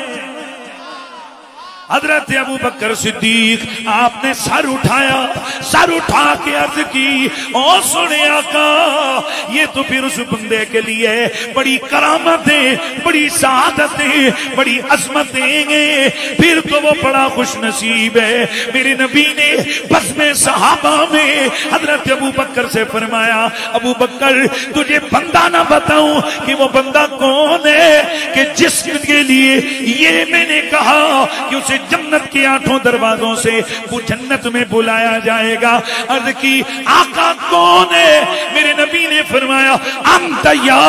حضرت ابو بکر صدیق آپ نے سر اٹھایا، سر اٹھا کے عرض کی او سنے آقا، یہ تو پھر اس بندے کے لیے بڑی کرامتیں، بڑی سعادتیں، بڑی عظمتیں ہیں، پھر تو وہ بڑا خوش نصیب ہے. میرے نبی نے بزم صحابہ میں حضرت ابو بکر سے فرمایا ابو بکر تجھے بندہ نہ بتاؤں کہ وہ بندہ کون ہے کہ جس کے لیے یہ میں نے کہا کہ اسے جنت کے 8 دروازوں سے وہ جنت میں بلایا جائے گا. عرض کی آقا کون ہے؟ میرے نبی نے فرمایا انت یا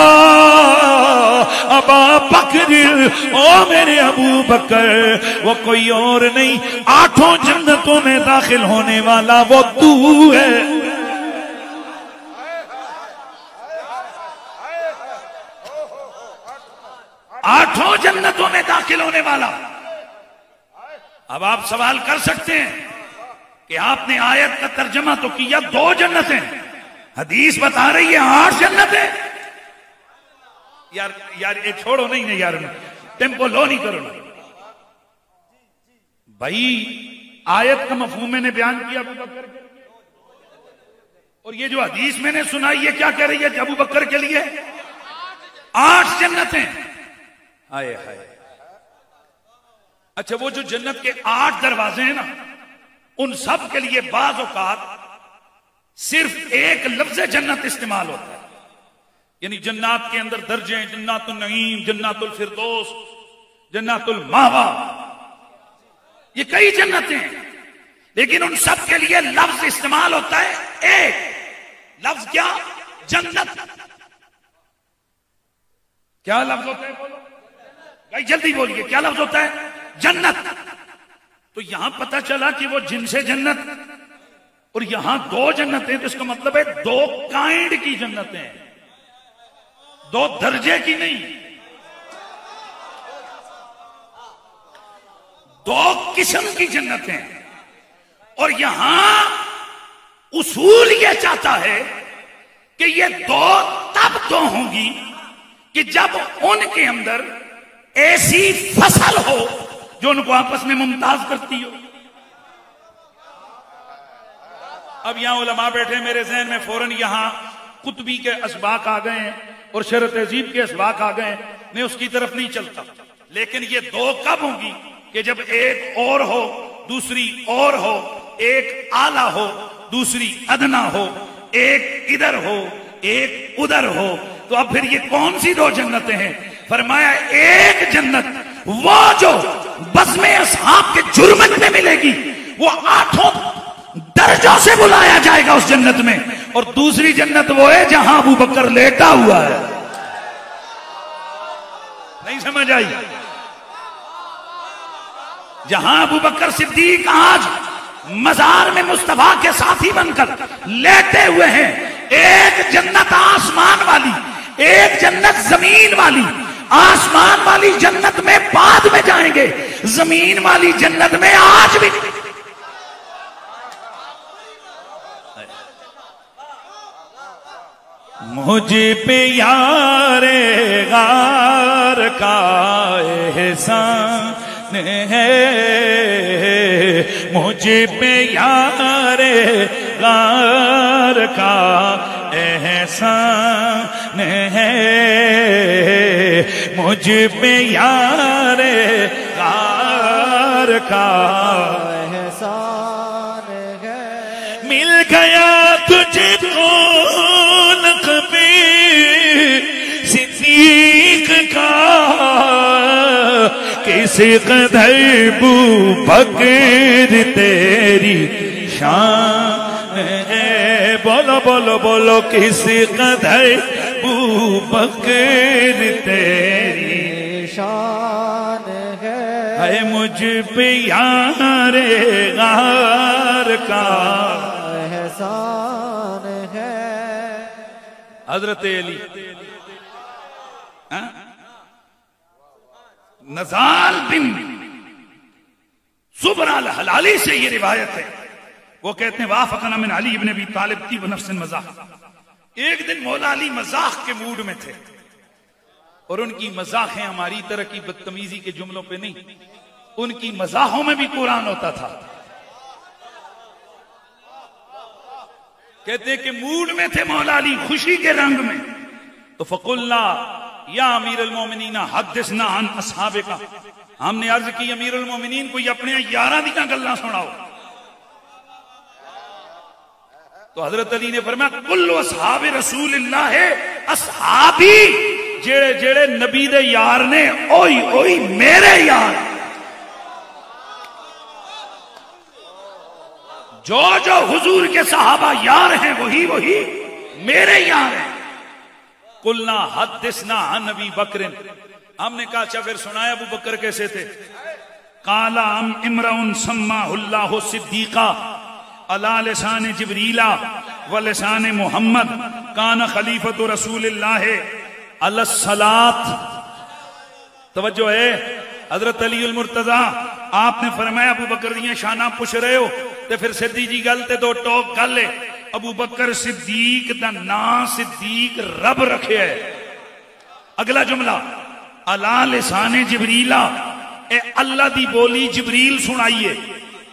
ابا بکر، او میرے ابو بکر، وہ کوئی اور نہیں، 8 جنتوں میں داخل ہونے والا وہ تو ہے. 8 جنتوں میں داخل ہونے والا. اب آپ سوال کر سکتے ہیں کہ آپ نے آیت کا ترجمہ تو کیا 2 جنتیں، حدیث بتا رہی ہے 8 جنتیں. یار یہ چھوڑو نہیں یار، ٹیمپو لو نہیں کرو نا بھائی. آیت کا مفہوم میں نے بیان کیا ابو بکر کے، اور یہ جو حدیث میں نے سنائی یہ کیا کہہ رہی ہے کہ ابو بکر کے لیے 8 جنتیں. آئے ہائے. اچھا وہ جو جنت کے 8 دروازے ہیں نا، ان سب کے لیے بعض اوقات صرف ایک لفظ جنت استعمال ہوتا ہے. یعنی جنات کے اندر درجے ہیں، جنات النعیم، جنات الفردوس، جنات الماوا، یہ کئی جنتیں ہیں، لیکن ان سب کے لیے لفظ استعمال ہوتا ہے ایک لفظ. کیا؟ جنت. کیا لفظ ہوتا ہے بولو؟ بھائی جلدی بولیے کیا لفظ ہوتا ہے؟ جنت. تو یہاں پتا چلا کہ وہ جن سے جنت اور یہاں دو جنتیں، تو اس کا مطلب ہے دو کائنڈ کی جنتیں، دو درجے کی نہیں، دو قسم کی جنتیں. اور یہاں اصول یہ چاہتا ہے کہ یہ دو تب تو ہوں گی کہ جب ان کے اندر ایسی فصل ہو جو ان کو آپس میں ممتاز کرتی ہو. اب یہاں علماء بیٹھے میرے ذہن میں فوراً یہاں قطبی کے اسباق آ گئے ہیں اور شرح تہذیب کے اسباق آ گئے ہیں. میں اس کی طرف نہیں چلتا، لیکن یہ دو کب ہوں گی کہ جب ایک اور ہو دوسری اور ہو، ایک اعلیٰ ہو دوسری ادنا ہو، ایک ادھر ہو ایک ادھر ہو. تو اب پھر یہ کون سی دو جنتیں ہیں؟ فرمایا ایک جنت وہ جو بزم اصحاب کے جرمت میں ملے گی، وہ 8 درجوں سے بلایا جائے گا اس جنت میں. اور دوسری جنت وہ ہے جہاں ابو بکر لیٹا ہوا ہے. نہیں سمجھ آئی؟ جہاں ابو بکر صدیق آج مزار میں مصطفیٰ کے ساتھی بن کر لیٹے ہوئے ہیں. ایک جنت آسمان والی، ایک جنت زمین والی. آسمان والی جنت میں بعد میں جائیں گے، زمین والی جنت میں آج بھی. مجھ پہ یار غار کا احسان ہے، مجھ پہ یار غار کا احسان ہے، مجھ پہ یار غار کا احسان ہے. مل گیا تجھ کو صدیق کا، کس قدر ابو بکر تیری شان ہے. بولو بولو بولو کس قدر ابو بکر تیری شان ہے. مجھ پہ یار غار کا احسان ہے. حضرت علی نزال بن صبر الحلالی سے یہ روایت ہے. وہ کہتے ہیں وافقنا من علی ابن ابی طالب طیب نفس مزاح. ایک دن مولا علی مزاح کے موڈ میں تھے، اور ان کی مزاحیں ہماری طرح کی بدتمیزی کے جملوں پہ نہیں، ان کی مزاحوں میں بھی قرآن ہوتا تھا. کہتے کہ موڈ میں تھے مولا علی، خوشی کے رنگ میں. تو فقلنا یا امیر المومنین حدثنا عن اصحابک، ہم نے عرض کی امیر المومنین کوئی اپنے یاراں دیاں گلاں سناؤ. تو حضرت علی نے فرمایا کل اصحاب رسول اللہ اصحابی، جڑے جڑے نبی دے یار نے اوئی اوئی میرے یار. جو جو حضور کے صحابہ یار ہیں وہی وہی میرے یار ہیں. قلنا حدثنا عن ابی بکر، ہم نے کہا اچھا پھر سنایا ابو بکر کیسے تھے. قال امرؤ سماه الله صدیقا علی لسان جبریل و لسان محمد کان خلیفۃ رسول اللہ علی الصلاۃ. توجہ ہے حضرت علی المرتضی، آپ نے فرمایا ابو بکر دیاں شاناں پوچھ رہے ہو تے پھر سیدھی جی گل تے دو ٹوک گل ہے. ابو بکر صدیق دا نام صدیق رب رکھے ہے. اگلا جملہ علی لسان جبریل، اے اللہ دی بولی جبریل سنائیے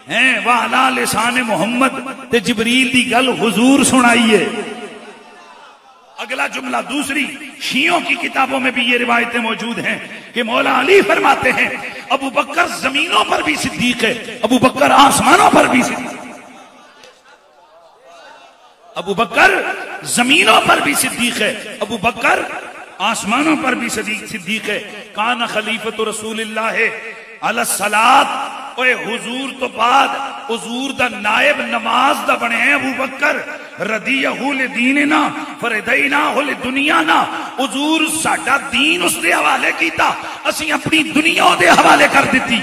ہیں، وعلی لسان محمد تے جبریل دی گل حضور سنائیے. اگلا جملہ دوسری شیعوں کی کتابوں میں بھی یہ روایتیں موجود ہیں کہ مولا علی فرماتے ہیں ابو بکر زمینوں پر بھی صدیق ہے، ابو بکر آسمانوں پر بھی صدیق. ابو بکر زمینوں پر بھی صدیق ہے، ابو بکر آسمانوں پر بھی صدیق ہے. کان خلیفۃ رسول اللہ علی الصلاۃ، اوے حضور تو بعد حضور دا نائب نماز دا بنے ہیں ابو بکر. ردیہ لدیننا فردیناہ لدنیانا، حضور ساڈا دین اس دے حوالے کیتا، اسی اپنی دنیا دے حوالے کر دیتی۔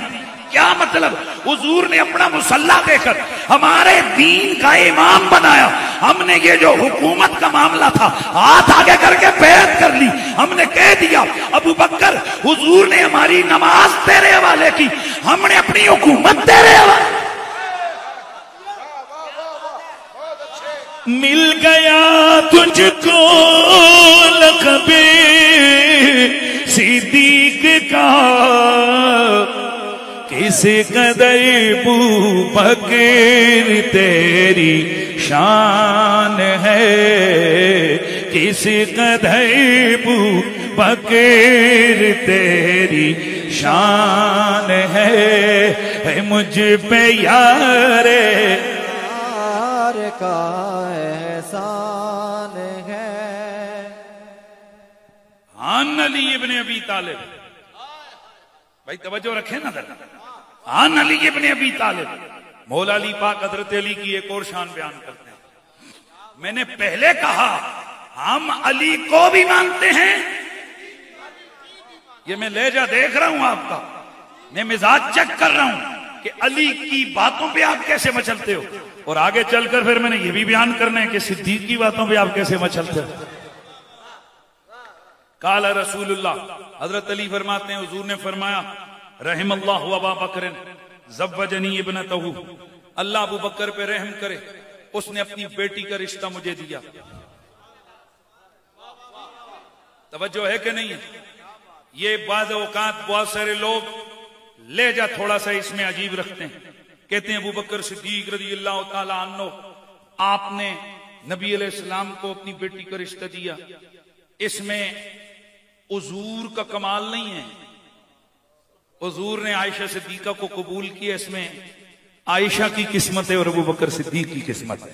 کیا مطلب؟ حضور نے اپنا مصلی دے کر ہمارے دین کا امام بنایا، ہم نے یہ جو حکومت کا معاملہ تھا ہاتھ آگے کر کے بیعت کر لی، ہم نے کہہ دیا ابو بکر حضور نے ہماری نماز تیرے حوالے کی، ہم نے اپنی حکومت تیرے حوالے۔ مل گیا تجھ کو لقب صدیق کا، کس قدر ابو بکر تیری شان ہے، کس قدر ابو بکر تیری شان ہے، مجھ پہ یار کا احسان ہے۔ عن علی ابن ابی طالب، بھائی توجہ رکھیں نا ذرا، عن علی ابن ابی طالب، مولا علی پاک حضرت علی کی ایک اور شان بیان کرتے ہیں۔ میں نے پہلے کہا ہم علی کو بھی مانتے ہیں، یہ میں لہجہ دیکھ رہا ہوں آپ کا، میں مزاج چیک کر رہا ہوں کہ علی کی باتوں پہ آپ کیسے مچلتے ہو، اور آگے چل کر پھر میں نے یہ بھی بیان کرنا ہے کہ صدیق کی باتوں پہ آپ کیسے مچلتے ہو۔ قال رسول اللہ، حضرت علی فرماتے ہیں حضور نے فرمایا رحم اللہ ابا بکر زوجنی ابنتہ، اللہ ابو بکر پہ رحم کرے، اس نے اپنی بیٹی کا رشتہ مجھے دیا۔ توجہ ہے کہ نہیں ہے؟ یہ بعض اوقات بہت سارے لوگ لہجہ تھوڑا سا اس میں عجیب رکھتے ہیں، کہتے ہیں ابو بکر صدیق رضی اللہ تعالی عنہ آپ نے نبی علیہ السلام کو اپنی بیٹی کا رشتہ دیا، اس میں حضور کا کمال نہیں ہے، حضور نے عائشہ صدیقہ کو قبول کیا، اس میں عائشہ کی قسمت ہے اور ابو بکر صدیق کی قسمت ہے۔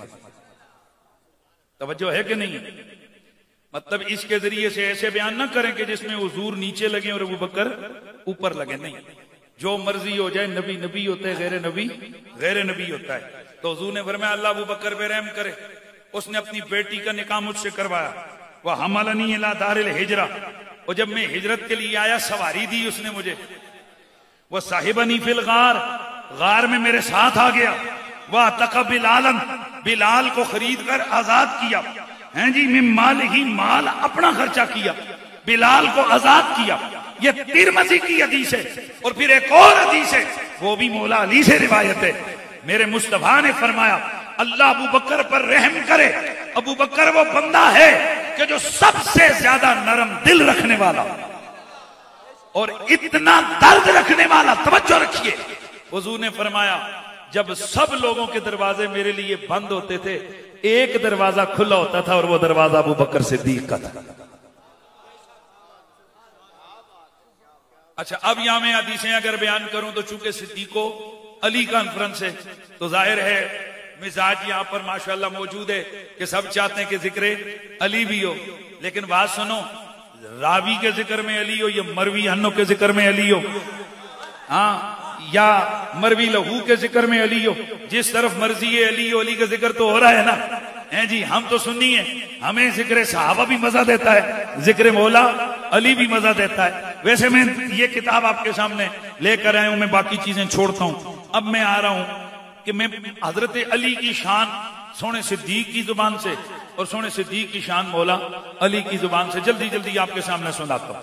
توجہ ہے کہ نہیں؟ مطلب اس کے ذریعے سے ایسے بیان نہ کریں کہ جس میں حضور نیچے لگیں اور ابو بکر اوپر لگیں، نہیں، جو مرضی ہو جائے، نبی نبی ہوتا ہے، غیر نبی غیر نبی ہوتا ہے۔ تو حضور نے فرمایا اللہ ابو بکر پہ رحم کرے، اس نے اپنی بیٹی کا نکاح مجھ سے کروایا، وَحَمَلَنِي إِلَىٰ دَارِ الْحِجْرَةِ، اور جب میں ہجرت کے لیے آیا سواری دی اس نے مجھے، وَصَحِبَنِي فِي الْغَارِ، غار میں میرے ساتھ آ گیا، وَأَعْتَقَ بِلَالًا، بلال کو خرید کر آزاد کیا، ہیں جی، من مال ہی، مال اپنا خرچہ کیا، بلال کو آزاد کیا۔ یہ ترمذی کی حدیث ہے، اور پھر ایک اور حدیث ہے وہ بھی مولا علی سے روایت ہے، میرے مصطفیٰ نے فرمایا اللہ ابو بکر پر رحم کرے، ابو بکر وہ بندہ ہے کہ جو سب سے زیادہ نرم دل رکھنے والا اور اتنا درد رکھنے والا۔ توجہ رکھیے، حضور نے فرمایا جب سب لوگوں کے دروازے میرے لیے بند ہوتے تھے، ایک دروازہ کھلا ہوتا تھا اور وہ دروازہ ابو بکر صدیق کا تھا۔ اچھا، اب یہاں میں حدیثیں اگر بیان کروں تو چونکہ صدیق و علی کانفرنس ہے تو ظاہر ہے مزاج یہاں پر ماشاءاللہ موجود ہے کہ سب چاہتے ہیں کہ ذکر علی بھی ہو، لیکن بات سنو، راوی کے ذکر میں علی ہو یا مروی عنہ کے ذکر میں علی ہو، ہاں، یا مروی لہو کے ذکر میں علی ہو، جس طرف مرضی ہے علی ہو، علی کا ذکر تو ہو رہا ہے نا، ہیں جی، ہم تو سنی ہیں، ہمیں ذکر صحابہ بھی مزہ دیتا ہے، ذکر مولا علی بھی مزہ دیتا ہے۔ ویسے میں یہ کتاب آپ کے سامنے لے کر آیا ہوں، میں باقی چیزیں چھوڑتا ہوں، اب میں آ رہا ہوں کہ میں حضرت علی کی شان سونے صدیق کی زبان سے اور سونے صدیق کی شان مولا علی کی زبان سے جلدی جلدی آپ کے سامنے سناتا ہوں،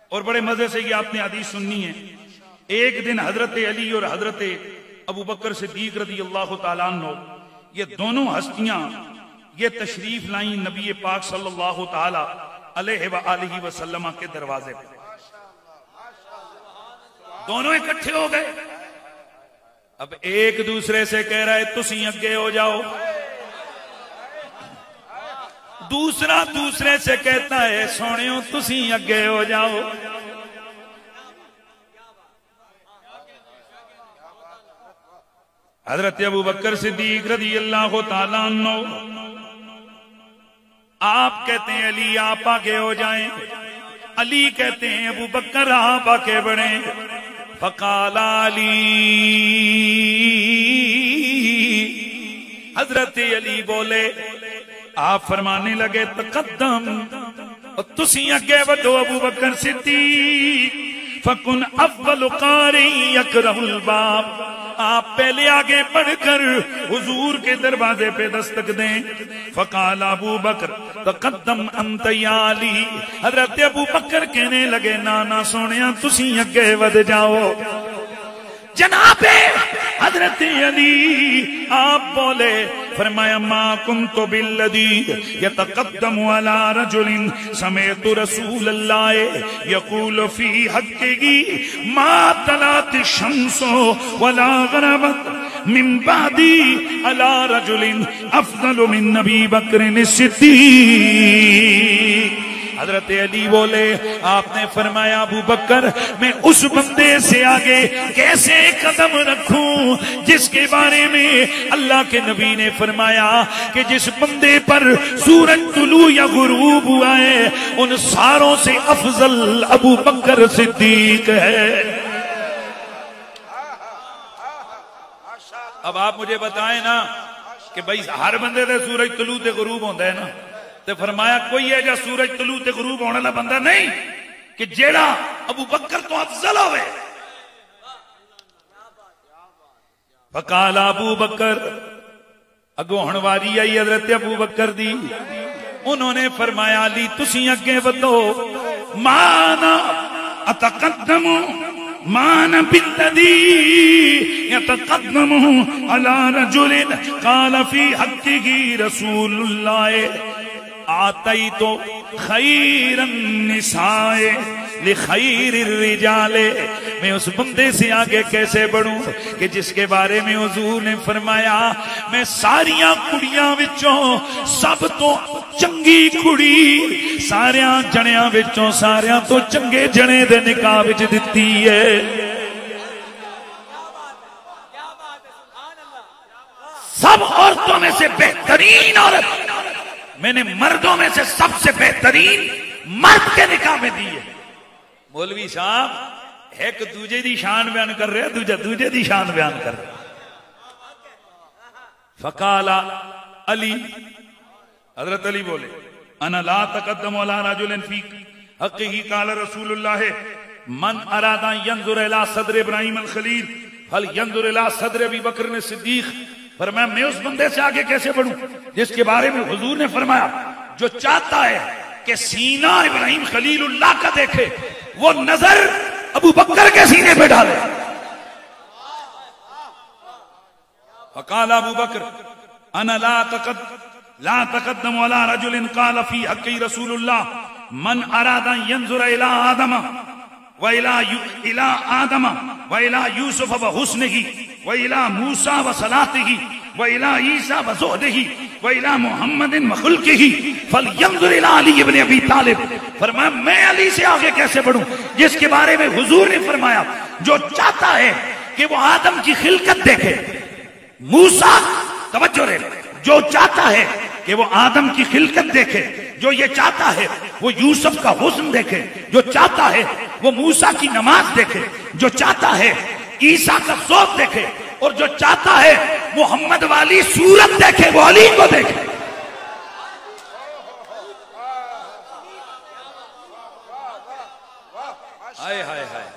اور بڑے مزے سے یہ آپ نے حدیث سننی ہے۔ ایک دن حضرت علی اور حضرت ابو بکر صدیق رضی اللہ تعالیٰ عنہ، یہ دونوں ہستیاں یہ تشریف لائیں نبی پاک صلی اللہ تعالیٰ علیہ وآلہ وسلم کے دروازے پر، دونوں اکٹھے ہو گئے۔ اب ایک دوسرے سے کہہ رہا ہے تسی اگے ہو جاؤ، دوسرا دوسرے سے کہتا ہے سونیو تسی اگے ہو جاؤ۔ حضرت ابو بکر صدیق رضی اللہ تعالیٰ عنہ آپ کہتے ہیں علی آپ آگے ہو جائیں، علی کہتے ہیں ابو بکر آپ آگے بڑھیں۔ فقال علی، حضرت علی بولے، آپ فرمانے لگے تقدم تسی اگے وڈو ابو بکر صدیق فکن اول قاری یقرأ الباب، آپ پہلے آگے بڑھ کر حضور کے دروازے پہ دستک دیں. فقال ابو بکر تقدم انت یا علی، حضرت ابو بکر کہنے لگے نانا سونیا تسی اگے ود جاؤ. جناب حضرت علی آپ بولے، فرمایا ما کنت بالذی یتقدم علی رجل سمعت رسول اللہ یقول فی حقہ ما طلعت الشمس ولا غربت من بعدی علی رجل افضل من نبی بکر الصدیق. حضرت علی بولے، آپ نے فرمایا ابو بکر میں اس بندے سے آگے کیسے قدم رکھوں جس کے بارے میں اللہ کے نبی نے فرمایا کہ جس بندے پر سورج طلوع یا غروب ہوا ہے ان ساروں سے افضل ابو بکر صدیق ہے. اب آپ مجھے بتائیں نا کہ بھائی ہر بندے دے سورج طلوع تے غروب ہوندہ ہے نا، تے فرمایا کوئی ہے جا سورج طلوع تے غروب ہونے والا بندہ نہیں کہ جیڑا ابو بکر تو افضل ہوئے. فقال ابو بکر، اگو ہنواری آئی حضرت ابو بکر دی، انہوں نے فرمایا علی تسی اگے ودو، مانا اتقدم مانا بالذی یتقدم علی رجل قال فی حقہ رسول اللہ آتیت خیر النساء لخیر الرجال. میں اس بندے سے آگے کیسے بڑھوں کہ جس کے بارے میں حضور نے فرمایا میں ساریاں کڑیاں وچوں سب تو چنگی کڑی ساریاں جنیاں وچوں ساریاں تو چنگے جنے دے نکاح وچ دتی ہے. سب عورتوں میں سے بہترین عورت میں نے مردوں میں سے سب سے بہترین مرد کے نکاح میں دی ہے. مولوی صاحب ایک دوجے دی شان بیان کر رہے دوجہ دوجے دی شان بیان کر رہے. فقال علی، حضرت علی بولے انا لا تقدم علی رجل فی حقہ قال رسول اللہ من اراد ان ينظر الى صدر ابراہیم الخلیل فلینظر الى صدر ابی بکر الصدیق. فرمایا میں اس بندے سے آگے کیسے بڑھوں جس کے بارے میں حضور نے فرمایا جو چاہتا ہے کہ سینہ ابراہیم خلیل اللہ کا دیکھے وہ نظر ابو بکر کے سینے پہ ڈالے. فقال ابو بکر انا لا تقدم علی رجل قال فی حقی رسول اللہ من اراد ان ينظر الى آدم وإلى آدم وإلى يوسف وحسنه وإلى موسى وصلاته وإلى عيسى وزهده وإلى محمد وخلقه فلينظر إلى علي بن ابی طالب. فرمایا میں علی سے آگے کیسے بڑھوں جس کے بارے میں حضور نے فرمایا جو چاہتا ہے کہ وہ آدم کی خلقت دیکھے، موسیٰ توجہ رہے، جو چاہتا ہے کہ وہ آدم کی خلقت دیکھے، جو یہ چاہتا ہے وہ یوسف کا حسن دیکھے، جو چاہتا ہے وہ موسیٰ کی نماز دیکھے، جو چاہتا ہے عیسیٰ کا ذوق دیکھے، اور جو چاہتا ہے محمد والی صورت دیکھے وہ علی کو دیکھے. ہائے ہائے ہائے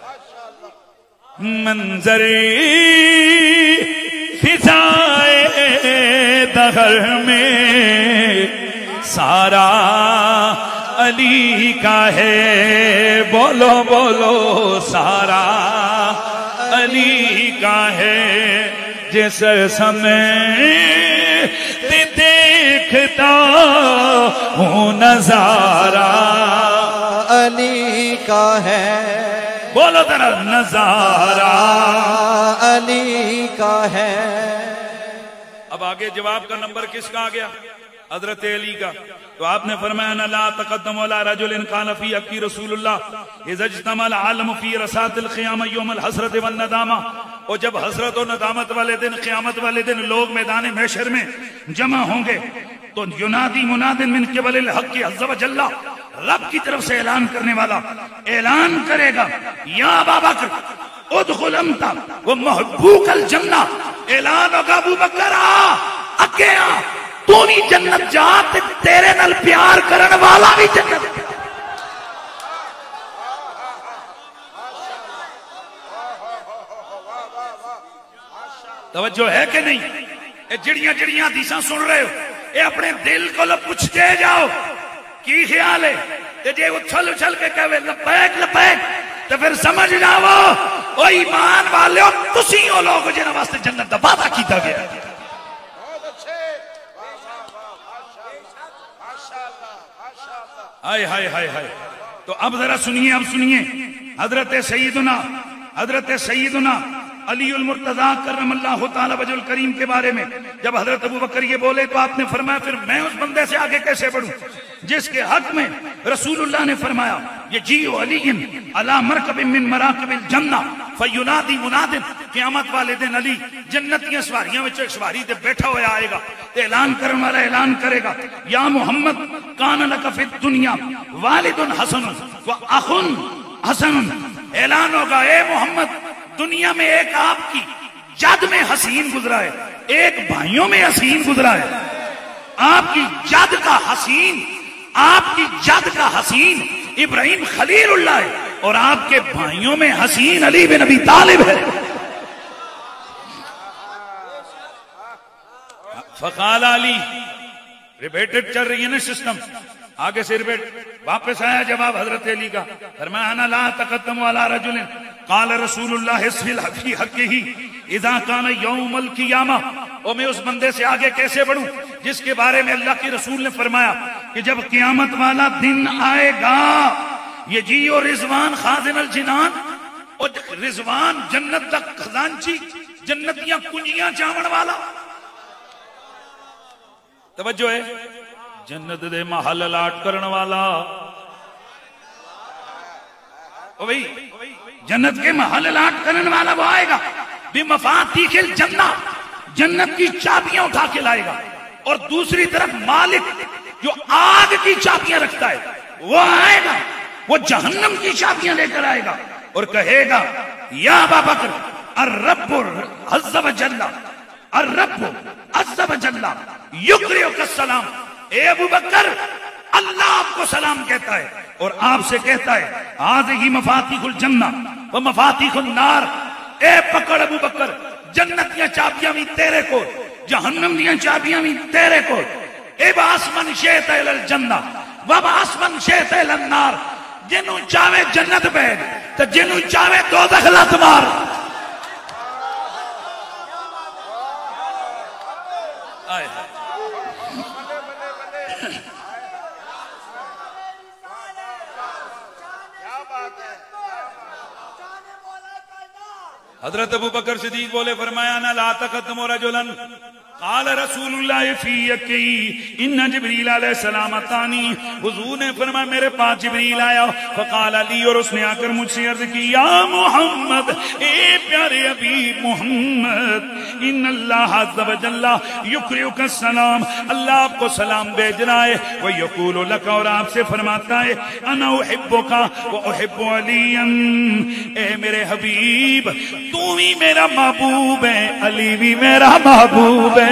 منظری فضائے دہر میں سارا علی کا ہے. بولو بولو سارا علی کا ہے. جس سمے دیکھتا ہوں نظارہ علی کا ہے. بولو ذرا نظارہ علی کا ہے. اب آگے جواب کا نمبر کس کا آ گیا؟ حضرت علی کا. تو آپ نے فرمایا لا تقدم علی رجل قال فی حقی رسول اللہ اذا اجتمع العالم فی رسات القیامہ یوم الحسرت والندامہ. اور جب حسرت و ندامت والے دن، قیامت والے دن لوگ میدان محشر میں جمع ہوں گے تو ینادی منادن من قبل الحق عز وجل، رب کی طرف سے اعلان کرنے والا اعلان کرے گا یا ابا بکر ادخل انت ومحبوک الجنہ. اعلان ہوگا ابو بکر اگے آ، تو بھی جنت جا، تیرے نال پیار کرن والا بھی جنت. توجہ ہے کہ نہیں؟ اے جڑیاں جڑیاں حدیثاں سن رہے ہو اے اپنے دل کو پوچھ کے جاؤ کی خیال ہے؟ تے جے اچھل اچھل کے کہے لبیک لبیک تو پھر سمجھ جاؤ او ایمان والے ہو تسی او لوگ جنہاں واسطے جنت دا وعدہ کیتا گیا ہے۔ ہائے ہائے ہائے ہائے۔ تو اب ذرا سنیے، اب سنیے حضرت سیدنا علی المرتضیٰ کرم اللہ تعالی وجہ الکریم کے بارے میں جب حضرت ابو بکر یہ بولے تو آپ نے فرمایا پھر میں اس بندے سے آگے کیسے بڑھوں جس کے حق میں رسول اللہ نے فرمایا یجیء علی علی مرکب من مراکب الجنہ فینادی مناد، قیامت والے دن علی جنتیاں سواریاں وچ ایک سواری تے بیٹھا ہوا آئے گا تے اعلان کرنے والا اعلان کرے گا یا محمد کان لک فی الدنیا والد حسن و اخ حسن، اعلان ہوگا اے محمد دنیا میں ایک آپ کی جد میں حسین گزرا ہے، ایک بھائیوں میں حسین گزرا ہے، آپ کی جد کا حسین، آپ کی جد کا حسین ابراہیم خلیل اللہ ہے اور آپ کے بھائیوں میں حسین علی بن ابی طالب ہے۔ فقال علی، ریپیٹڈ چل رہی ہے نا سسٹم، آگے سے ریپیٹ واپس آیا جواب حضرت علی کا، فرمایا انا لا تقدم علی رجل قال رسول اللہ فی حقہ اذا کان یوم القیامہ، اور میں اس بندے سے آگے کیسے بڑھوں جس کے بارے میں اللہ کی رسول نے فرمایا کہ جب قیامت والا دن آئے گا یجیء رضوان خازن الجنان، اور رضوان جنت کا خزانچی، جنتیاں کنجیاں چاون والا، توجہ ہے، جنت دے محل لاٹ کرن والا، او بھئی جنت کے محل لاٹ کرن والا وہ آئے گا بمفاتیح الجنہ، جنت کی چابیاں اٹھا کے لائے گا، اور دوسری طرف مالک جو آگ کی چابیاں رکھتا ہے وہ آئے گا، وہ جہنم کی چابیاں لے کر آئے گا اور کہے گا یا ابا بکر الرب عز و جل، الرب عز و جل یقرئک السلام، اے ابو بکر اللہ آپ کو سلام کہتا ہے اور آپ سے کہتا ہے ہذہ مفاتیح الجنہ و مفاتیح النار، اے پکڑ ابو بکر جنت یا چابیاں بھی تیرے کو، جہنم دیاں چابیاں بھی تیرے کو، ابعث من شئت الی الجنہ وابعث من شئت الی النار، جنوں چاہے جنت بھیج تے جنوں چاہے دوزخ لت مار۔ آئے حضرت ابو بکر صدیق بولے فرمایا انا لا تقدم رجلا قال رسول اللہ فی یکی ان جبریل علیہ السلام اتانی، حضور نے فرمایا میرے پاس جبریل آیا، فقال علی، اور اس نے آ کر مجھ سے عرض کی یا محمد، اے پیارے حبیب محمد، ان اللہ عز و جل یقرئک السلام، اللہ آپ کو سلام بھیج رہا ہے، ویقول لک، اور آپ سے فرماتا ہے انا احبک و احب علی، اے میرے حبیب تو بھی میرا محبوب ہے، علی بھی میرا محبوب ہے۔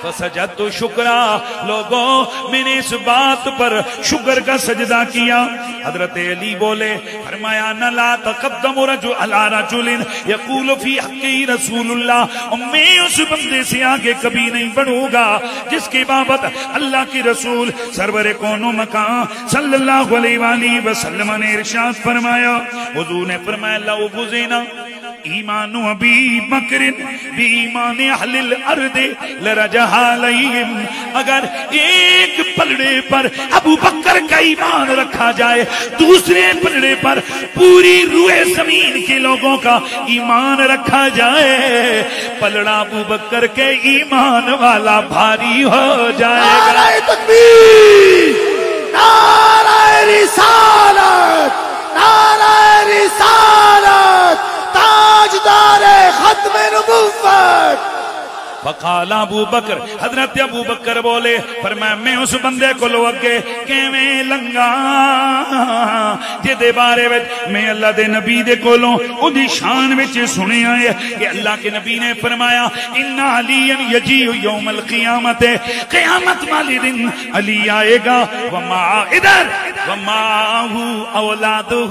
فسجدت شکرا، لوگوں میں نے اس بات پر شکر کا سجدہ کیا۔ حضرت علی بولے فرمایا انا لا تقدم رجل علی رجل یقول فی حق رسول اللہ، اور میں اس بندے سے آگے کبھی نہیں بڑھوں گا جس کی بابت اللہ کی رسول سرور کون و مکان صلی اللہ علیہ وآلہ وسلم نے ارشاد فرمایا، حضور نے فرمایا لو بزینا ایمان ابی بکر بی ایمان اہل الارض لرجح علیہم، اگر ایک پلڑے پر ابو بکر کا ایمان رکھا جائے، دوسرے پلڑے پر پوری روئے زمین کے لوگوں کا ایمان رکھا جائے، پلڑا ابو بکر کے ایمان والا بھاری ہو جائے گا۔ نعرہ تکبیر، نعرہ رسالت، نعرہ رسالت، تاجدار ختم نبوت۔ فقال ابو بکر، حضرت ابو بکر بولے فرمایا میں اس بندے کو لو اگے کیویں لنگا جے دے بارے وچ میں اللہ دے نبی دے کولوں اودی شان وچ سنیا ہے کہ اللہ کے نبی نے فرمایا ان علی یجیء یوم القیامت، قیامت والے دن علی آئے گا، وما ادھر وما اولادہ،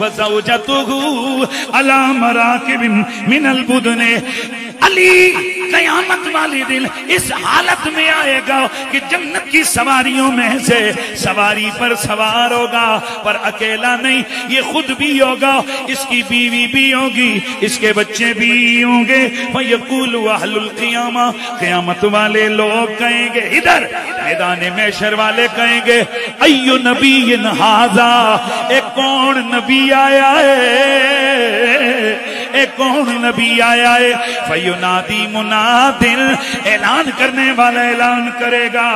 وزوجته على مراكب من البدن. علی قیامت والی دن اس حالت میں آئے گا کہ جنت کی سواریوں میں سے سواری پر سوار ہوگا، پر اکیلا نہیں، یہ خود بھی ہوگا، اس کی بیوی بھی ہوگی، اس کے بچے بھی ہوں گے. فَيَقُولُ أَهْلُ الْقِيَامَةِ قیامت والے لوگ کہیں گے، ادھر میدان محشر والے کہیں گے، اَيُّ نَبِيٍّ هَذَا، اے کون نبی آیا ہے، اے کون نبی آیا ہے. فَيُنَادِي مُنَادٍ، اعلان کرنے والا اعلان کرے گا،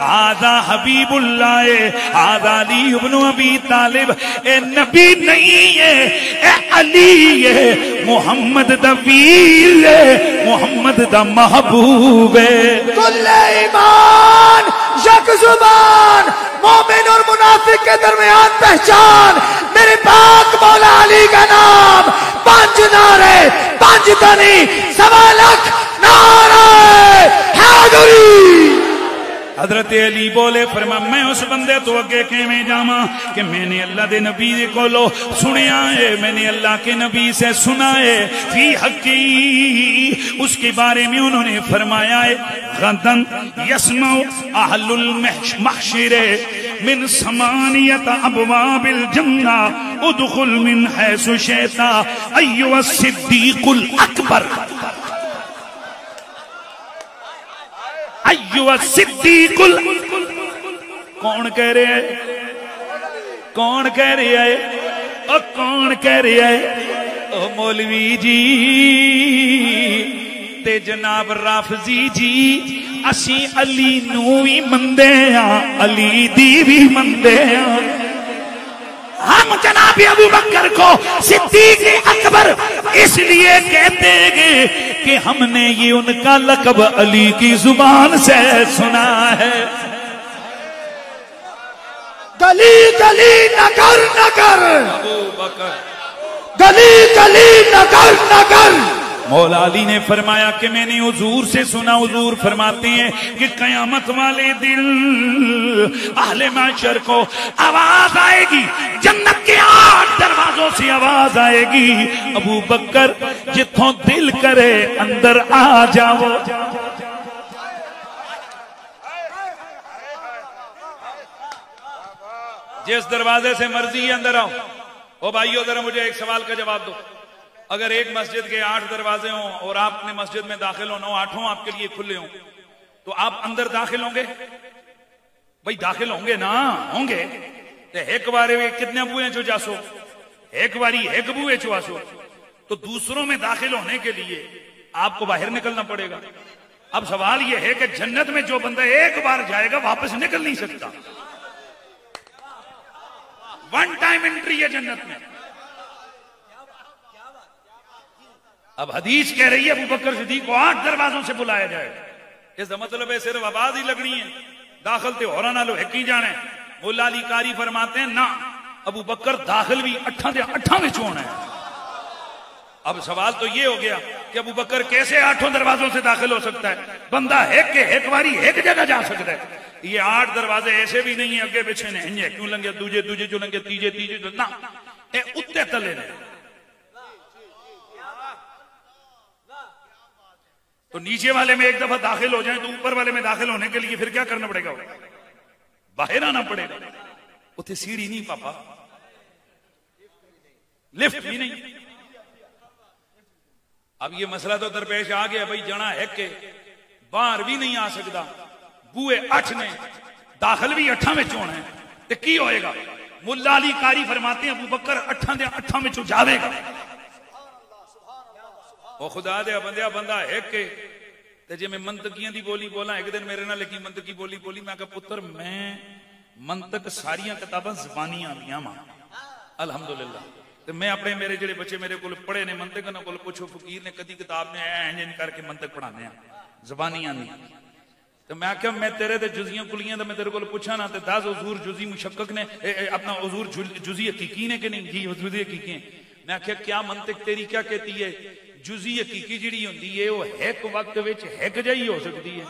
هَذَا حبیب اللہ، هَذَا علی ابن ابی طالب. اے نبی نہیں ہے، اے علی ہے، محمد دا ویر ہے، محمد دا محبوب ہے. کل ایمان یک زبان، مومن اور منافق کے درمیان پہچان، میرے پاک مولا علی کا نام، 5 نعرے 5 دنی 1.25 لاکھ نعرے حیدری. حضرت علی بولے، فرما میں اس بندے تو اگے کیویں جاواں کہ میں نے اللہ دے نبی دے کولو سنیا ہے، میں نے اللہ کے نبی سے سنا ہے، فی حقی، اس کے بارے میں انہوں نے فرمایا ہے، غدن یسمع اہل المحشر من 8 ابواب الجنہ ادخل من حیث شئت ایھا الصدیق الاکبر. ایوہ صدیق. کون کہہ رہے ہیں، کون کہہ رہے ہیں، اور کون کہہ رہے ہیں؟ او مولوی جی تے جناب رافضی جی، اسی علی نو بھی مندے ہاں، علی دی بھی مندے ہاں. ہم جناب ابو بکر کو صدیق اکبر اس لیے کہتے ہیں کہ ہم نے یہ ان کا لقب علی کی زبان سے سنا ہے. گلی گلی نگر نگر، ابو بکر گلی گلی نگر نگر. مولا علی نے فرمایا کہ میں نے حضور سے سنا، حضور فرماتے ہیں کہ قیامت والے دل اہل معشر کو آواز آئے گی، جنت کے 8 دروازوں سے آواز آئے گی، ابو بکر جتھوں دل کرے اندر آ جاؤ. جس دروازے سے مرضی اندر آؤ. او بھائیو ذرا مجھے ایک سوال کا جواب دو، اگر ایک مسجد کے 8 دروازے ہوں اور آپ نے مسجد میں داخل ہونا ہو، 8 آپ کے لیے کھلے ہوں، تو آپ اندر داخل ہوں گے؟ بھئی داخل ہوں گے نا، ہوں گے. ایک بارے کتنے بوئے چو جاسو، ایک باری ایک بوئے چو آسو، تو دوسروں میں داخل ہونے کے لیے آپ کو باہر نکلنا پڑے گا. اب سوال یہ ہے کہ جنت میں جو بندہ ایک بار جائے گا واپس نکل نہیں سکتا. 1 ٹائم انٹری ہے جنت میں. اب حدیث کہہ رہی ہے ابو بکر صدیق کو 8 دروازوں سے بلایا جائے. اس کا مطلب ہے صرف آواز ہی لگنی ہے، داخل تے ہو رہا نہ لو ہکی جانے. مولا علی قاری فرماتے ہیں نا، ابو بکر داخل بھی 8 میں ہونا ہے. اب سوال تو یہ ہو گیا کہ ابو بکر کیسے 8 دروازوں سے داخل ہو سکتا ہے؟ بندہ ایک باری ایک جگہ جا سکتا ہے. یہ 8 دروازے ایسے بھی نہیں ہیں اگے پیچھے نے، کیوں لنگے دوجے جو لنگے تیجے نہ، اے اتے تلے نے. تو نیچے والے میں ایک دفعہ داخل ہو جائیں تو اوپر والے میں داخل ہونے کے لیے پھر کیا کرنا پڑے گا؟ باہر آنا پڑے گا. اتنے سیڑھی نہیں پاپا، لفٹ بھی نہیں. اب یہ مسئلہ تو درپیش آ گیا بھائی، جنا ہے کہ باہر بھی نہیں آ سکتا، بوئے 8 نے، داخل بھی 8 میں ہونا ہے، تو کی ہوئے گا؟ مولا علی قاری فرماتے ہیں ابو بکر 8 میں جاوے گا. او خدا دے بندہ ہے کہ تے جے میں منطقیاں دی بولی بولا، ایک دن میرے نال لکھی منطقی بولی میں کہا پتر میں منطق ساریاں کتاباں زبانیاں آندیاں ماں الحمدللہ. تے میں اپنے میرے جڑے بچے میرے کول پڑھے نے منطق نہ کول پوچھو، فقیر نے کدی کتاب نے انج کر کے منطق پڑھانے ہیں زبانیاں نہیں. تو میں کہا میں تیرے تے جزیاں کلیاں تے میں تیرے کول پوچھا نا تے 10 حضور جزی مشقق نے اپنا حضور جزی حقیقی نے کہ نہیں؟ جی حضور حقیقی ہیں. میں کہا کیا منطق تیری کیا کہتی ہے؟ جزی حقیقی جڑی ہوندی ہے وہ ایک وقت وچ ایک جہی ہو سکتی ہے.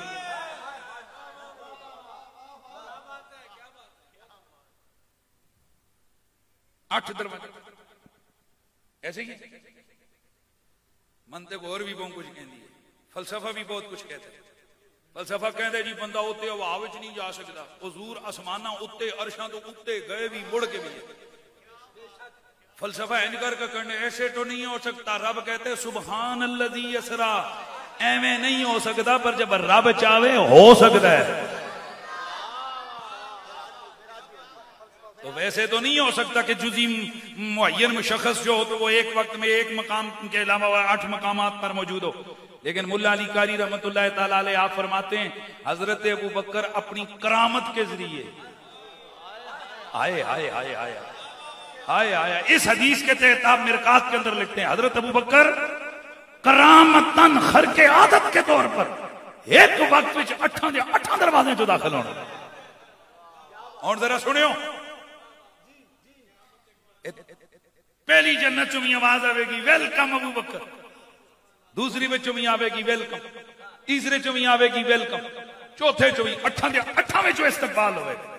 8 دروازے ایسے ہی منطق اور بھی بہت کچھ کہندی ہے، فلسفہ بھی بہت کچھ کہتا ہے۔ فلسفہ کہندے جی بندہ اتنے ہوا وچ نہیں جا سکتا، حضور آسماناں اتنے عرشاں تو اتنے گئے بھی مڑ کے بھی ہے۔ فلسفہ ان کر کے کرنے ایسے تو نہیں ہو سکتا۔ رب کہتے سبحان الذی اسرا، ایویں نہیں ہو سکتا، پر جب رب چاہے ہو سکتا ہے۔ تو ویسے تو نہیں ہو سکتا کہ جزئی معین مشخص جو ہو تو وہ ایک وقت میں ایک مقام کے علاوہ 8 مقامات پر موجود ہو۔ لیکن ملا علی قاری رحمت اللہ تعالیٰ علیہ آپ فرماتے ہیں حضرت ابو بکر اپنی کرامت کے ذریعے آئے آئے آئے آئے آئے آئے اس حدیث کے تحت آپ مرقات کے اندر لکھتے ہیں حضرت ابو بکر کرامتن خرق عادت کے طور پر ایک وقت وچ 8 دروازے جو داخل ہونا۔ اور ذرا سنیو، پہلی جنت چویں آواز آئے گی ویلکم ابو بکر، دوسری میں چویں آئے گی ویلکم، تیسرے چویں آئے گی ویلکم، چوتھے چویں 8 میں جو استقبال ہوئے گا۔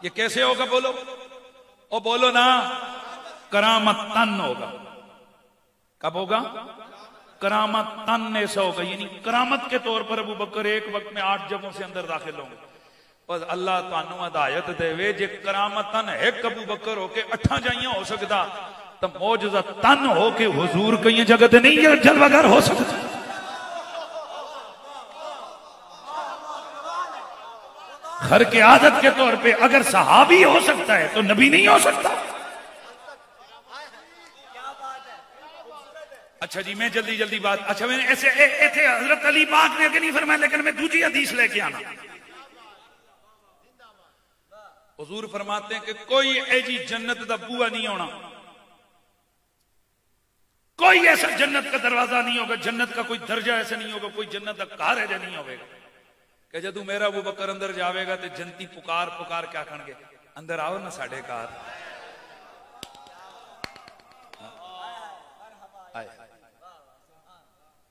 یہ کیسے ہوگا بولو؟ او بولو نا، کرامتن ہوگا۔ کب ہوگا؟ کرامتن ایسا ہوگا، یعنی کرامت کے طور پر ابو بکر ایک وقت میں 8 جگہوں سے اندر داخل ہوں گے۔ بس اللہ تانوں ہدایت دے وے جے کرامتن ایک ابو بکر ہو کے 8 جائیاں ہو سکتا تو معجزہ تن ہو کے حضور کئی جگہ تے نہیں جلوہ گر ہو سکتا۔ خرق عادت کے طور پہ اگر صحابی ہو سکتا ہے تو نبی نہیں ہو سکتا۔ اچھا جی میں جلدی بات، اچھا میں نے ایسے حضرت علی پاک نے نہیں فرمایا، لیکن میں دوسری حدیث لے کے آنا۔ حضور فرماتے ہیں کہ کوئی ایجی جنت دا بوا نہیں ہونا، کوئی ایسا جنت کا دروازہ نہیں ہوگا، جنت کا کوئی درجہ ایسا نہیں ہوگا، کوئی جنت کا کار ایجا نہیں ہوگا کہ جدو میرا ابو بکر اندر جاوے گا تو جنتی پکار کیا کھن گے، اندر آؤ نا ساڑھے کار۔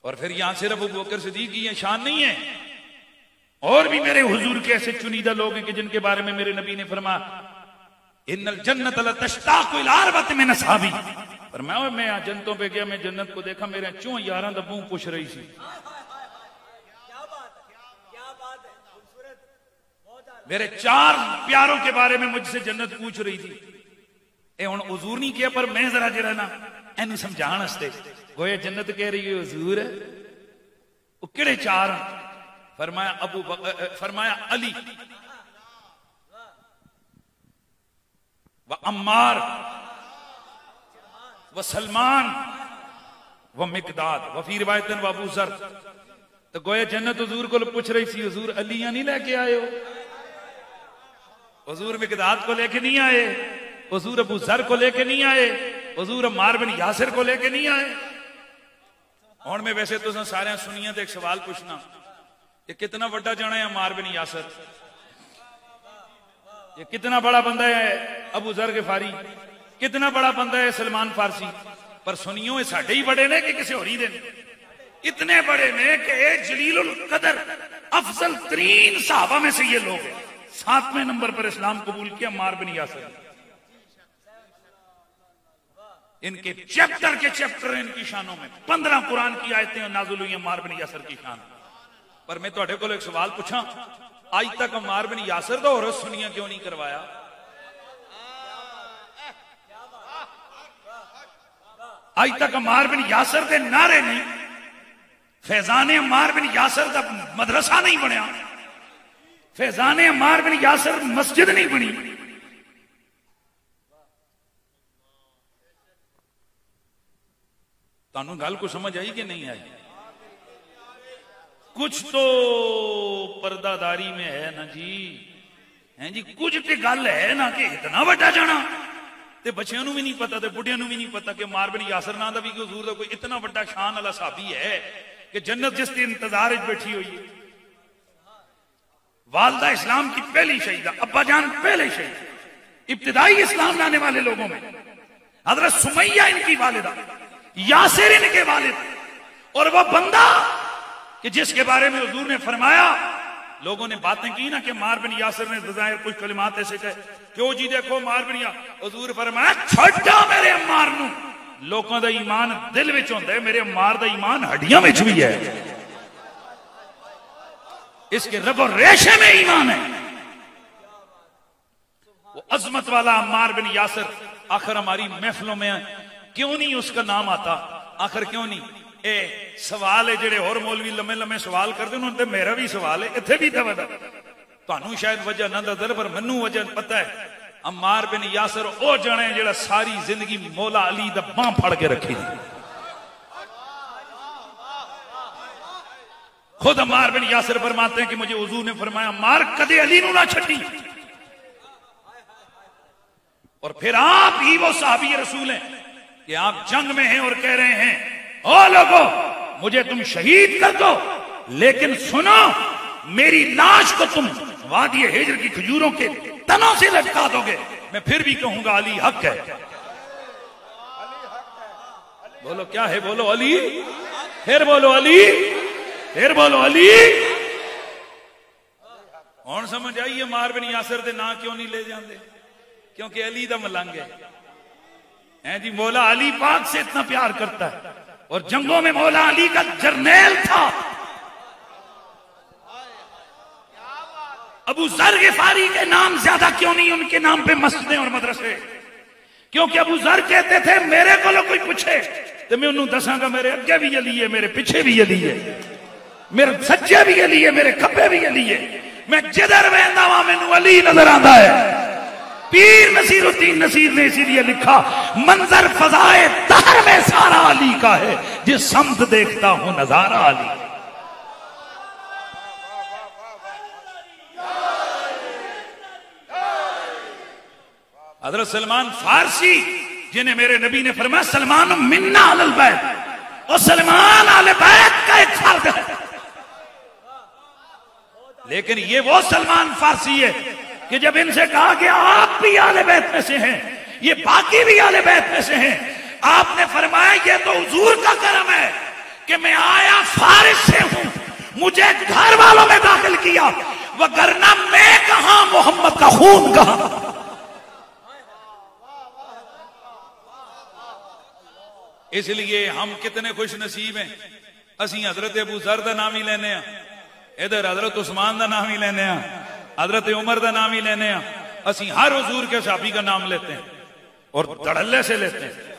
اور پھر یہاں صرف ابو بکر صدیق کی یہ شان نہیں ہے، اور بھی میرے حضور کے ایسے چنیدہ لوگ ہیں کہ جن کے بارے میں میرے نبی نے فرمایا ان الجنت لتشتاق الی اربعۃ من اصحابی، فرمایا میں جنتوں پہ گیا، میں جنت کو دیکھا، میرے 4 یاراں دا منہ پوچھ رہی سی۔ میرے 4 پیاروں کے بارے میں مجھ سے جنت پوچھ رہی تھی۔ اے ہن حضور نہیں کیا، پر میں ذرا جڑا نا اینو سمجھان واسطے گویا جنت کہہ رہی ہے حضور او کیڑے 4؟ فرمایا علی و عمار و سلمان و مقداد و فی روایت و ابو ذر۔ تو گویا جنت حضور کو پوچھ رہی سی حضور علیاں نہیں لے کے آئے ہو، حضور مقداد کو لے کے نہیں آئے، حضور ابو ذر کو لے کے نہیں آئے، حضور عمار بن یاسر کو لے کے نہیں آئے۔ اور میں ویسے تو سارے سنیاں تو ایک سوال پوچھنا، یہ کتنا بڑا جانا ہے عمار بن یاسر، یہ کتنا بڑا بندہ ہے ابو ذر غفاری، کتنا بڑا بندہ ہے سلمان فارسی، پر سنیوں یہ ساڑھے ہی بڑے نے کہ کسی اور ہی دن اتنے بڑے نے کہ ایک جلیل القدر افضل ترین صحابہ میں سے یہ لوگ ہیں۔ 7ویں نمبر پر اسلام قبول کیا عمار بن یاسر۔ ان کے چیپٹر کے چیپٹر ان کی شانوں میں 15 قرآن کی آیتیں نازل ہوئی عمار بن یاسر کی شان۔ پر میں تواڈے کول ایک سوال پوچھاں، آج تک عمار بن یاسر دا عورت سنیاں کیوں نہیں کروایا؟ آج تک عمار بن یاسر دے نعرے نہیں، فیضان عمار بن یاسر دا مدرسہ نہیں بنیا، فیضان عمار بن یاسر مسجد نہیں بنی۔ تانوں گل کو سمجھ آئی کہ نہیں آئی؟ کچھ تو پردہ داری میں ہے نا جی، کچھ تے گل ہے نا کہ اتنا بڑا جانا تے بچیاں نو بھی نہیں پتا تے بڑھیاں نو بھی نہیں پتا کہ عمار بن یاسر نام دا بھی حضور دا کوئی اتنا بڑا شان والا صحابی ہے کہ جنت جس کے انتظار وچ بیٹھی ہوئی ہے۔ والدہ اسلام کی پہلی شہیدہ، ابا جان پہلے شہید، ابتدائی اسلام لانے والے لوگوں میں حضرت سمیہ ان کی والدہ، یاسر ان کے والد، اور وہ بندہ کہ جس کے بارے میں حضور نے فرمایا، لوگوں نے باتیں کی نا کہ عمار بن یاسر نے بظاہر کچھ کلمات ایسے کہے، کیوں جی دیکھو عمار بن یاسر، حضور فرمایا چھوڑا میرے عمار نو، لوکاں دا ایمان دل وچ ہوندا ہے، میرے عمار دا ایمان ہڈیاں وچ بھی ہے، اس کے رگ و ریشے میں ایمان ہے۔ وہ عظمت والا عمار بن یاسر، آخر ہماری محفلوں میں کیوں نہیں اس کا نام آتا؟ آخر کیوں نہیں؟ اے سوال ہے جڑے اور مولوی لمے لمے سوال کرتے ہیں، تے میرا بھی سوال ہے، اتنے بھی تانوں شاید وجہ نہ نظر پر منوں وجہ پتہ ہے۔ عمار بن یاسر او جنے جڑا ساری زندگی مولا علی دا باں پھڑ کے رکھی دی۔ خود عمار بن یاسر فرماتے ہیں کہ مجھے حضور نے فرمایا عمار کدے علی نو نہ چھٹی، اور پھر آپ ہی وہ صحابی رسول ہیں کہ آپ جنگ میں ہیں اور کہہ رہے ہیں او لوگو مجھے تم شہید کر دو، لیکن سنو میری لاش کو تم وادی ہجر کی کھجوروں کے تنوں سے لٹکا دو گے، میں پھر بھی کہوں گا علی حق ہے۔ بولو کیا ہے؟ بولو علی، پھر بولو علی، پھر بولو علی۔ اور سمجھ آئیے عمار بن یاسر دے نا کیوں نہیں لے جاندے؟ کیونکہ علی دا ملنگ ہے جی، مولا علی پاک سے اتنا پیار کرتا ہے، اور جنگوں میں مولا علی کا جرنیل تھا۔ ابو ذر غفاری کے نام زیادہ کیوں نہیں ان کے نام پہ مسجدیں اور مدرسے؟ کیونکہ ابو ذر کہتے تھے میرے کو کوئی پوچھے تو میں انہوں دساں گا میرے اگے بھی علی ہے، میرے پیچھے بھی علی ہے، میرے سجے بھی علی ہے، میرے کھبے بھی علی ہے، میں جدھر ویندا وا مینوں علی نظر آندا ہے۔ پیر نصیر الدین نصیر نے اسی لیے لکھا منظر فضائے دہر میں سارا علی کا ہے، جس سمت دیکھتا ہوں نظارہ علی۔ حضرت سلمان فارسی جنہیں میرے نبی نے فرمایا سلمان منا علی البیت، اور سلمان آل بیت کا ایک فرد ہے، لیکن یہ وہ سلمان فارسی ہے کہ جب ان سے کہا کہ آپ بھی آل بیت میں سے ہیں، یہ باقی بھی آل بیت میں سے ہیں، آپ نے فرمایا یہ تو حضور کا کرم ہے کہ میں آیا فارس سے ہوں، مجھے گھر والوں میں داخل کیا، وگرنہ میں کہاں محمد کا خون کہاں۔ اس لیے ہم کتنے خوش نصیب ہیں، اسی حضرت ابو ذر دا نام ہی لینے ہیں، ادھر حضرت عثمان دا نام ہی لینے ہیں، حضرت عمر دا نام ہی لینے ہیں، اسی ہر حضور کے صحابی کا نام لیتے ہیں اور دھڑلے سے لیتے ہیں۔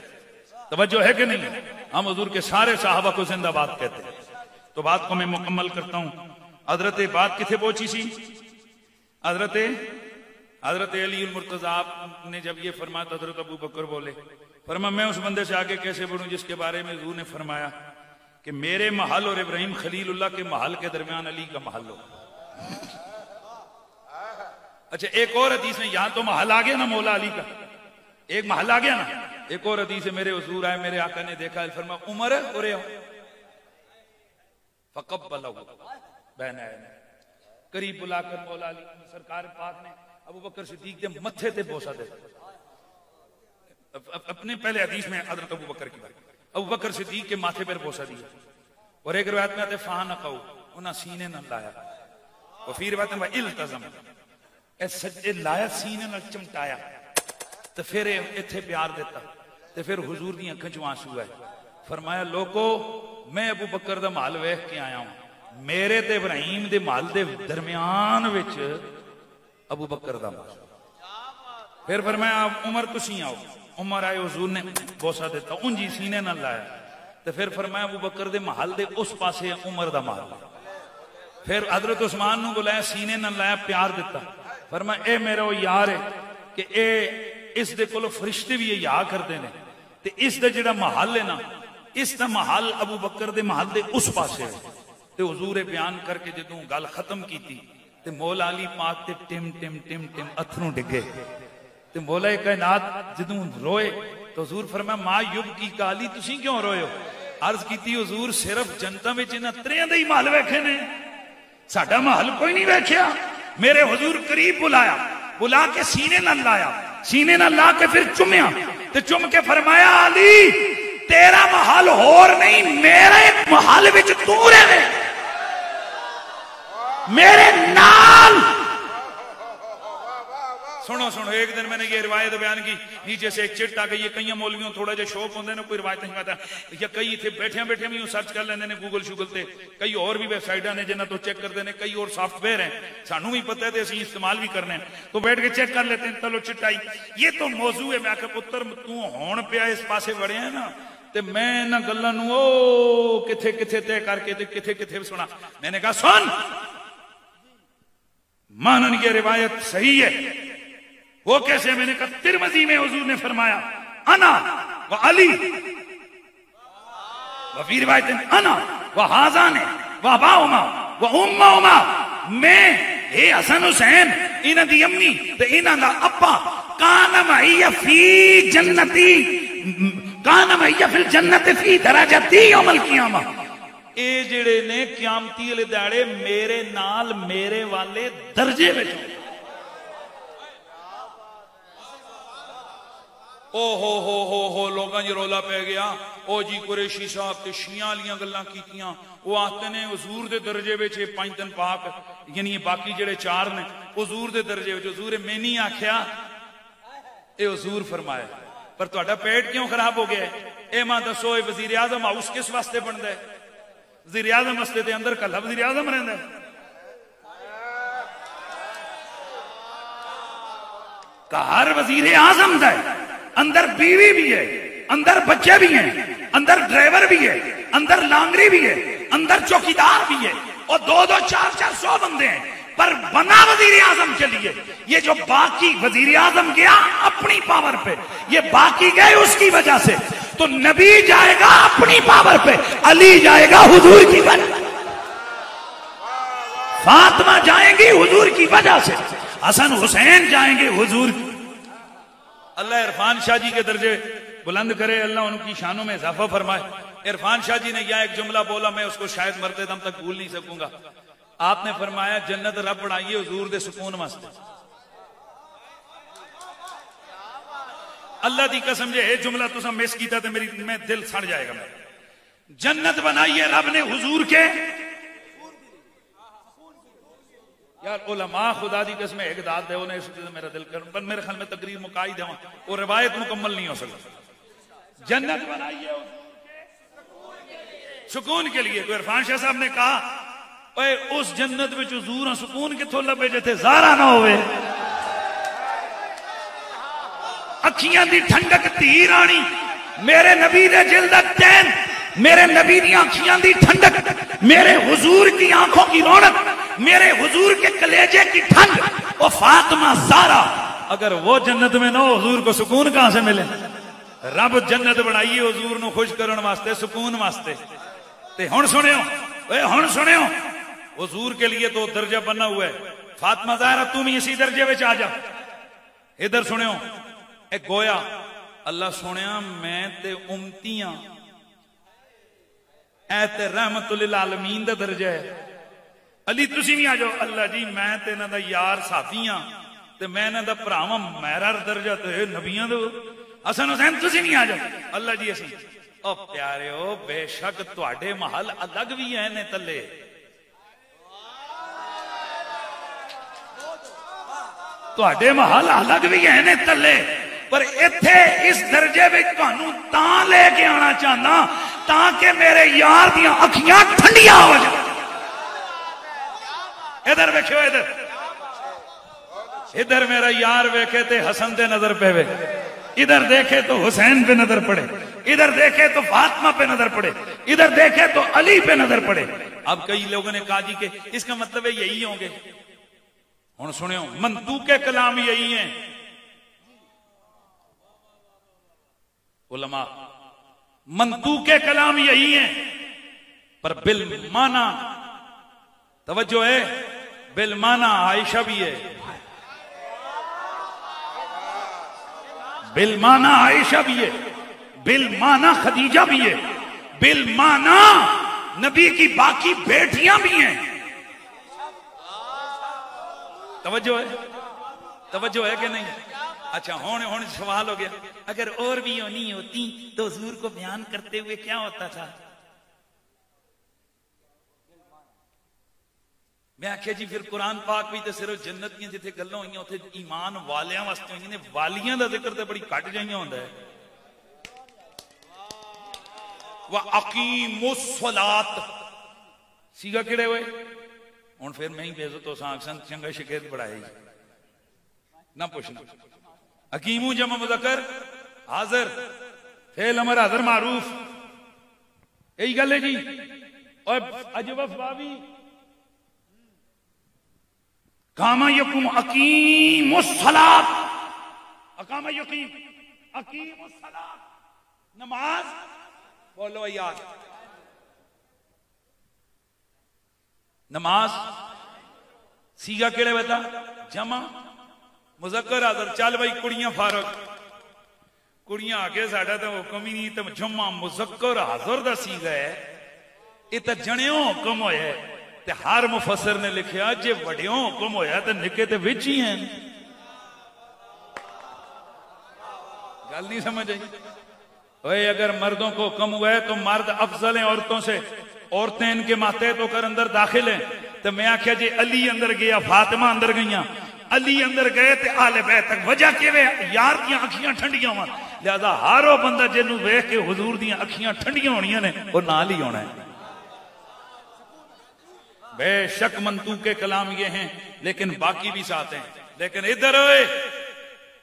توجہ ہے کہ نہیں؟ ہم حضور کے سارے صحابہ کو زندہ باد کہتے ہیں۔ تو بات کو میں مکمل کرتا ہوں۔ حضرت بات کتنے پہنچی سی؟ حضرت علی المرتضی آپ نے جب یہ فرمایا تو حضرت ابو بکر بولے، فرمایا میں اس بندے سے آگے کیسے بڑھوں جس کے بارے میں حضور نے فرمایا کہ میرے محل اور ابراہیم خلیل اللہ کے محل کے درمیان علی کا محل ہو۔ اچھا ایک اور حدیث میں یہاں تو محل آ گیا نا مولا علی کا، ایک محل آ گیا نا، ایک اور حدیث ہے میرے حضور آئے، میرے آقا نے دیکھا، فرمایا عمر اور فقبلہ بہن ہے قریب بلا کر مولا علی سرکار پاک نے ابو بکر صدیق کے متھے تے بوسہ دے۔ اپنے پہلے حدیث میں حضرت ابو بکر کی بات، ابو بکر صدیق کے ماتھے پر بوسہ دیا، اور ایک روایت میں آتے فانقو انہاں سینے نہ لایا، اور پھر روایت میں التزم اے سجدے لایا سینے نہ چمٹایا، تو پھر ایتھے پیار دیتا، تو پھر حضور دی اکھاں چوں آنسو ہے۔ فرمایا لوگو میں ابو بکر دا محل ویکھ کے آیا ہوں، میرے تے ابراہیم دے محل دے درمیان وچ ابو بکر دا محل۔ پھر فرمایا عمر تسی آؤ، عمر آئے، حضور نے بوسہ دیتا، انجی سینے نہ لایا، تو پھر فرمایا ابو بکر دے محل دے اس پاسے عمر دا محل۔ پھر حضرت عثمان نو بلایا، سینے نہ لایا، پیار دیتا، فرمایا اے میرا وہ یار ہے کہ اے اس دے کولو فرشتے بھی یہ یا کرتے ہیں، تے اس دے جڑا محل ہے نا، اس دا محل ابو بکر دے محل دے اس پاسے ہے۔ تے حضور بیان کر کے جدوں گل ختم کیتی تے مولا علی پاک تے ٹم ٹم ٹم ٹم اتھروں ڈگے، تے مولا کائنات جدوں روئے تو حضور فرمایا ما یبکی کا علی تسی کیوں روئے ہو؟ عرض کیتی حضور صرف جنتاں وچ انہاں تریاں دے ہی محل ویکھے نے، ساڈا محل کوئی نہیں ویکھیا۔ میرے حضور قریب بلایا، بلا کے سینے نہ لایا، سینے نہ لا کے پھر چومیا، تے چوم کے فرمایا علی تیرا محل ہور نہیں، میرے محل وچ تو رہے، میرے نال سنو سنو، ایک دن میں نے یہ روایت بیان کی، نیچے سے ایک چٹ آ گئی. یہ کئی مولویوں تھوڑا جا شوق ہوندے نے، کوئی روایت نہیں پتا، یا کئی تھے بیٹھے بیٹھے بھی سرچ کر لیندے نے گوگل شوگل تے، کئی اور بھی ویب سائٹاں نے جنہاں تو چیک کرتے ہیں، کئی اور سافٹ ویئر ہیں سانوں بھی پتہ ہے تے اسی استعمال بھی کرنے ہیں، تو بیٹھ کے چیک کر لیتے ہیں. چلو چٹ آئی، یہ تو موضوع ہے. میں کہ پتر تو ہون پیا اس پاسے وڑے ہیں نا، تے میں انہاں گلاں نوں او کتھے کتھے طے کر کے تے کتھے کتھے سنا. میں نے کہا سن، مانن یہ روایت صحیح ہے. وہ کیسے؟ میں نے کہا ترمذی میں حضور نے فرمایا انا و علی وفی روایت انا و حازان و اباؤما و امہما، میں اے حسن حسین انہاں دی امی تے انہاں دا ابا کان معی فی جنتی، کان معی فی الجنت فی درجتی یوم القیامہ. اے جڑے نے قیامتی والے دہاڑے میرے نال میرے والے درجے وچ. او ہو لوگاں جی رولا پہ گیا، او جی قریشی صاحب تے شیعہ والیاں گلاں کیتیاں. وہ آتے نے حضور دے درجے وچ 5 دن پاک، یعنی باقی جڑے 4 نے حضور دے درجے وچ. حضور میں نہیں آکھیا، اے حضور فرمایا. پر تہاڈا پیٹ کیوں خراب ہو گیا ہے؟ اے ماں دسو، اے وزیر اعظم ہاؤس کس واسطے بندا ہے؟ وزیر اعظم واسطے تے اندر کلا وزیر اعظم رہندا ہے. ہر وزیر اعظم دا ہے، اندر بیوی بھی ہے، اندر بچے بھی ہیں، اندر ڈرائیور بھی ہے، اندر لانگری بھی ہے، اندر چوکیدار بھی ہے، اور 2-2 400 بندے ہیں. پر بنا وزیر اعظم کے لیے. یہ جو باقی وزیر اعظم گیا اپنی پاور پہ، یہ باقی گئے اس کی وجہ سے. تو نبی جائے گا اپنی پاور پہ، علی جائے گا حضور کی وجہ، فاطمہ جائیں گی حضور کی وجہ سے، حسن حسین جائیں گے حضور کی. اللہ عرفان شاہ جی کے درجے بلند کرے، اللہ ان کی شانوں میں اضافہ فرمائے. عرفان شاہ جی نے یہاں ایک جملہ بولا، میں اس کو شاید مرتے دم تک بھول نہیں سکوں گا. آپ نے فرمایا جنت رب بنائیے حضور دے سکون واسطے. اللہ دی قسم جے یہ جملہ تساں مس کیتا تے میں دل سڑ جائے گا. میں جنت بنائیے رب نے حضور کے. یار علماء خدا دی قسم ایک داد دے انہیں اس میرا دل کر، پر میرے خیال میں تقریر مکائی دے وہ روایت مکمل نہیں ہو سکتا. جنت بنائیے سکون کے لیے. تو عرفان شاہ صاحب نے کہا اے اس جنت وچ حضور سکون کتھوں لبے جتے زارا نہ ہوئے. اکھیاں دی ٹھنڈک دھی رانی، میرے نبی دے جلدت تین، میرے نبی دی آنکھیاں دی ٹھنڈک، میرے حضور کی آنکھوں کی رونق، میرے حضور کے کلیجے کی ٹھنڈ. وہ فاطمہ زہرا اگر وہ جنت میں نہ ہو حضور کو سکون کہاں سے ملے؟ رب جنت بنائیے حضور نو خوش کرن واسطے، سکون واسطے. تے ہن سنیو، اے ہن سنیو، حضور کے لیے تو درجہ بنا ہوا ہے. فاطمہ زہرا تم ہی اسی درجے وچ آ جا. ادھر سنیو، اے گویا اللہ سنیا میں تے امتیاں، اے تے رحمت للعالمین دا درجہ ہے. علی تسی بھی آ جاؤ. اللہ جی میں تے انہاں دا یار ساتھی ہاں تے میں انہاں دا بھراواں، میرا درجہ تے نبیاں دا. حسن حسین تسی بھی آ جاؤ. اللہ جی اسی او پیاریو بے شک تواڈے محل الگ بھی ہیں نے تلے. تواڈے محل الگ بھی ہیں نے تلے، پر ایتھے اس درجے وچ تانوں تاں لے کے آنا چاہنا تاکہ میرے یار دیاں اکھیاں ٹھنڈیاں ہو جائیں. ادھر ویکھو، ادھر میرا یار ویکھے تے حسن تے نظر پہ وے، ادھر دیکھے تو حسین پہ نظر پڑے، ادھر دیکھے تو فاطمہ پہ نظر پڑے، ادھر دیکھے تو علی پہ نظر پڑے. اب کئی لوگوں نے کہا جی کہ اس کا مطلب ہے یہی ہوں گے. ہن سنیو، منطوق کلام یہی ہیں علماء، منطوق کلام یہی ہیں، پر بالمعنی توجہ ہے، بالمعنی عائشہ بھی ہے، بالمعنی عائشہ بھی ہے، بالمعنی خدیجہ بھی ہے، بالمعنی نبی کی باقی بیٹیاں بھی ہیں. توجہ ہے، توجہ ہے کہ نہیں؟ اچھا ہون سوال ہو گیا، اگر اور بھی ہونی ہوتی تو حضور کو بیان کرتے ہوئے کیا ہوتا تھا؟ میں آخیا جی پھر قرآن پاک بھی تو صرف جنت دیا جتنے گلاں ہوئی اتنے ایمان والیاں واسطے ہوئی نے، والیاں دا ذکر تو بڑی گھٹ جائیاں ہوندا ہے. وَأَقِیمُوا الصَّلَاةَ سیگا کہڑے ہوئے ہوں پھر میں ہی بے عزت ہو سا چنگا شکایت بڑھائے نہ پوچھنا. حکیمو جمع مذکر حاضر، فعل امر حاضر معروف، یہی گل ہے جی. اور اجوف بابی کاما یقوم اقیم الصلاۃ، اقام یقیم اقیم الصلاۃ، نماز بولو یار، نماز سیگا کیڑے بیٹا جمع مذکر حاضر. چل بھائی کڑیاں فارغ، کڑیاں آگے ساڈا تو حکم ہی نہیں، تو جمع مذکر حاضر دا سیگا ہے، یہ تو جنیوں حکم ہویا ہے. تے ہر مفسر نے لکھیا جے وڈیوں حکم ہویا تے نکے تے وچ ہی ہیں. گل نہیں سمجھ آئی؟ اوے اگر مردوں کو حکم ہوا ہے تو مرد افضل ہیں عورتوں سے، عورتیں ان کے ماتحت ہو کر اندر داخل ہیں. تو میں آخیا جی علی اندر گیا، فاطمہ اندر گئیاں، علی اندر گئے تے آل بیت تک، وجہ کہ یار دیاں اکھیاں ٹھنڈیاں ہوں، لہذا ہر وہ بندہ جنوں ویکھ کے حضور دیاں اکھیاں ٹھنڈیاں ہونیاں نے وہ نال ہی ہونا ہے. بے شک منطوق کے کلام یہ ہیں لیکن باقی بھی ساتھ ہیں. لیکن ادھر ہوئے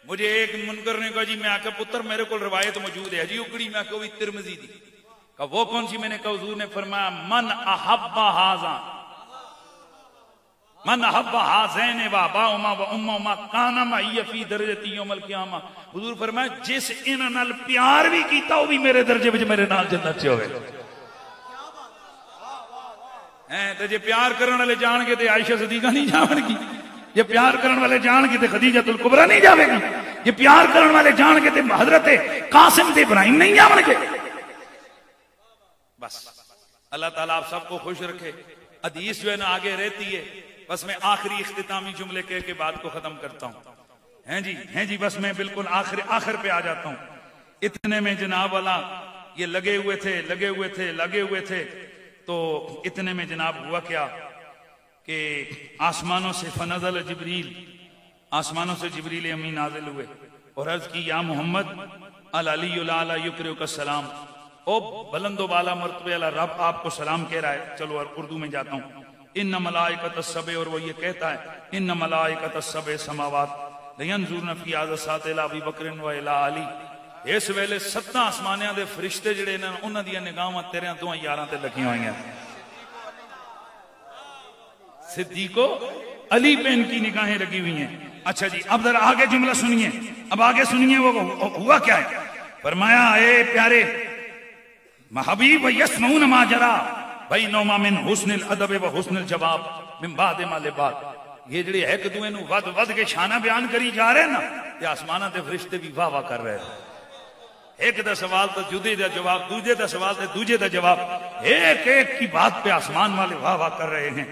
مجھے ایک منکر نے کہا جی میں آکا پتر میرے کو روایت موجود ہے جی اکڑی، میں کہا ترمذی دی. کہا وہ کون سی؟ میں نے کہا حضور نے فرمایا من احب ہذا من احب ہذین و اباہما و امہما کان معی فی درجتی یوم القیامہ. حضور فرمایا جس انہاں نال پیار بھی کیتا وہ بھی میرے درجے وچ میرے نال جنت چ ہوئے. تے جے پیار کرن والے جان گے تے عائشہ صدیقہ نہیں جاون گی، جے پیار کرن والے جان گے تے خدیجہ الکبریٰ نہیں جاوے گی، جے پیار کرن والے جان گے تے حضرت قاسم تے ابراہیم نہیں جاون گے. بس اللہ تعالیٰ آپ سب کو خوش رکھے. حدیث جو ہے نا آگے رہتی ہے، بس میں آخری اختتامی جملے کہہ کے بات کو ختم کرتا ہوں. ہیں جی بس میں بالکل آخر پہ آ جاتا ہوں. اتنے میں جناب والا یہ لگے ہوئے تھے تو اتنے میں جناب ہوا کیا کہ آسمانوں سے فنزل جبریل، آسمانوں سے جبریل امین نازل ہوئے اور عرض کی یا محمد العلی الاعلی یقرئک السلام، او بلند و بالا مرتبہ والا رب آپ کو سلام کہہ رہا ہے. چلو اور اردو میں جاتا ہوں. ان ملائکۃ السبع، اور وہ یہ کہتا ہے ان ملائکۃ السبع سماوات لینظرن فی ھذا الساعۃ الی ابی بکر و الی علی. اس ویلے 7 آسمانیاں دے فرشتے جڑے نے انہاں دی نگاہاں تیرے دوہاں یاراں تے لگی ہوئی ہیں. صدیق و علی پہ ان کی نگاہیں لگی ہوئی ہیں. اچھا جی اب ذرا آگے جملہ سنیے، اب آگے سنیے وہ ہوا کیا ہے. فرمایا اے پیارے حبیب یسمعون ما جرا بینہما من حسن الادب و حسن الجواب من بعد ما لبعد. یہ جڑے ایک دوے نو ود کے شانہ بیان کری جا رہے ہیں نا، یہ آسمانہ دے فرشتے بھی واہ واہ کر رہے ہیں. ایک دا سوال تو جدے دا جواب، دوجے دا سوال تو دوجے دا جواب، ایک ایک کی بات پہ آسمان والے واہ واہ کر رہے ہیں.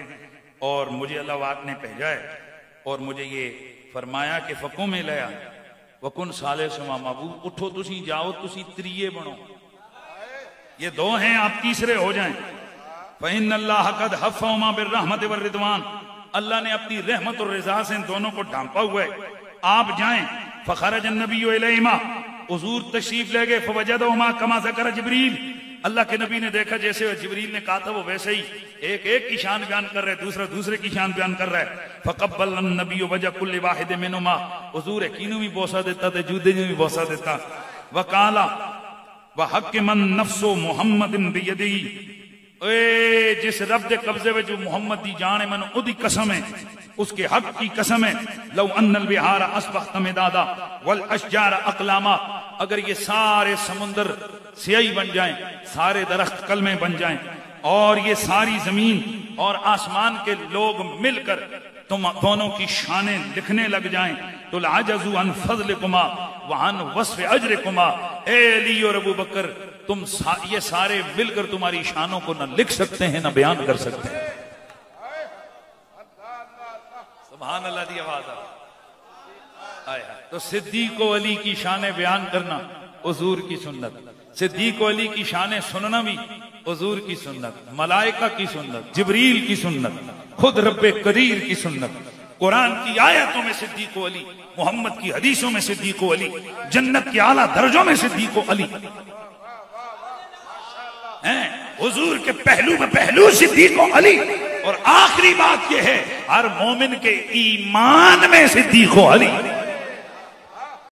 اور مجھے اللہ واق نے بھیجا ہے اور مجھے یہ فرمایا کہ فقم لیا وکن ثالث و معبود، اٹھو تسی جاؤ تسی تریے بنو، یہ 2 ہیں آپ تیسرے ہو جائیں. فإن اللہ قد حفہما بالرحمت والرضوان، اللہ نے اپنی رحمت اور رضا سے ان دونوں کو ڈھانپا ہوا ہے. آپ جائیں. فخرج النبی الیہما، حضور تشریف لے گئے. فوجدہما کما ذکر جبریل، اللہ کے نبی نے دیکھا جیسے جبریل نے کہا تھا وہ ویسے ہی ایک ایک کی شان بیان کر رہے، دوسرا دوسرے کی شان بیان کر رہا ہے. فقبل النبی وجہ کل واحد منہما، حضور کینوں بھی بوسہ دیتا تے جودے نے بھی بوسہ دیتا. وقالا وحق من نفس محمد بیدی، اے جس رب دے قبضے میں جو محمد دی جان ہے من او دی قسم ہے، اس کے حق کی قسم ہے. لو ان البحار اصبحت مدادا والاشجار اقلاما، اگر یہ سارے سمندر سیاہی بن جائیں، سارے درخت کلمیں بن جائیں، اور یہ ساری زمین اور آسمان کے لوگ مل کر تم دونوں کی شانیں لکھنے لگ جائیں، تو لعجزوا عن فضلکما وعن وصف اجرکما. اے علی اور ابو بکر، تم یہ سارے مل کر تمہاری شانوں کو نہ لکھ سکتے ہیں نہ بیان کر سکتے ہیں. سبحان اللہ دی آواز آئے. تو صدیق و علی کی شانیں بیان کرنا حضور کی سنت، صدیق و علی کی شانیں سننا بھی حضور کی سنت، ملائکہ کی سنت، جبریل کی سنت، خود رب قدیر کی سنت، قرآن کی آیتوں میں صدیق و علی، محمد کی حدیثوں میں صدیق و علی، جنت کے اعلیٰ درجوں میں صدیق و علی ہیں، حضور کے پہلو میں پہلو صدیق و علی. اور آخری بات یہ ہے ہر مومن کے ایمان میں صدیق و علی.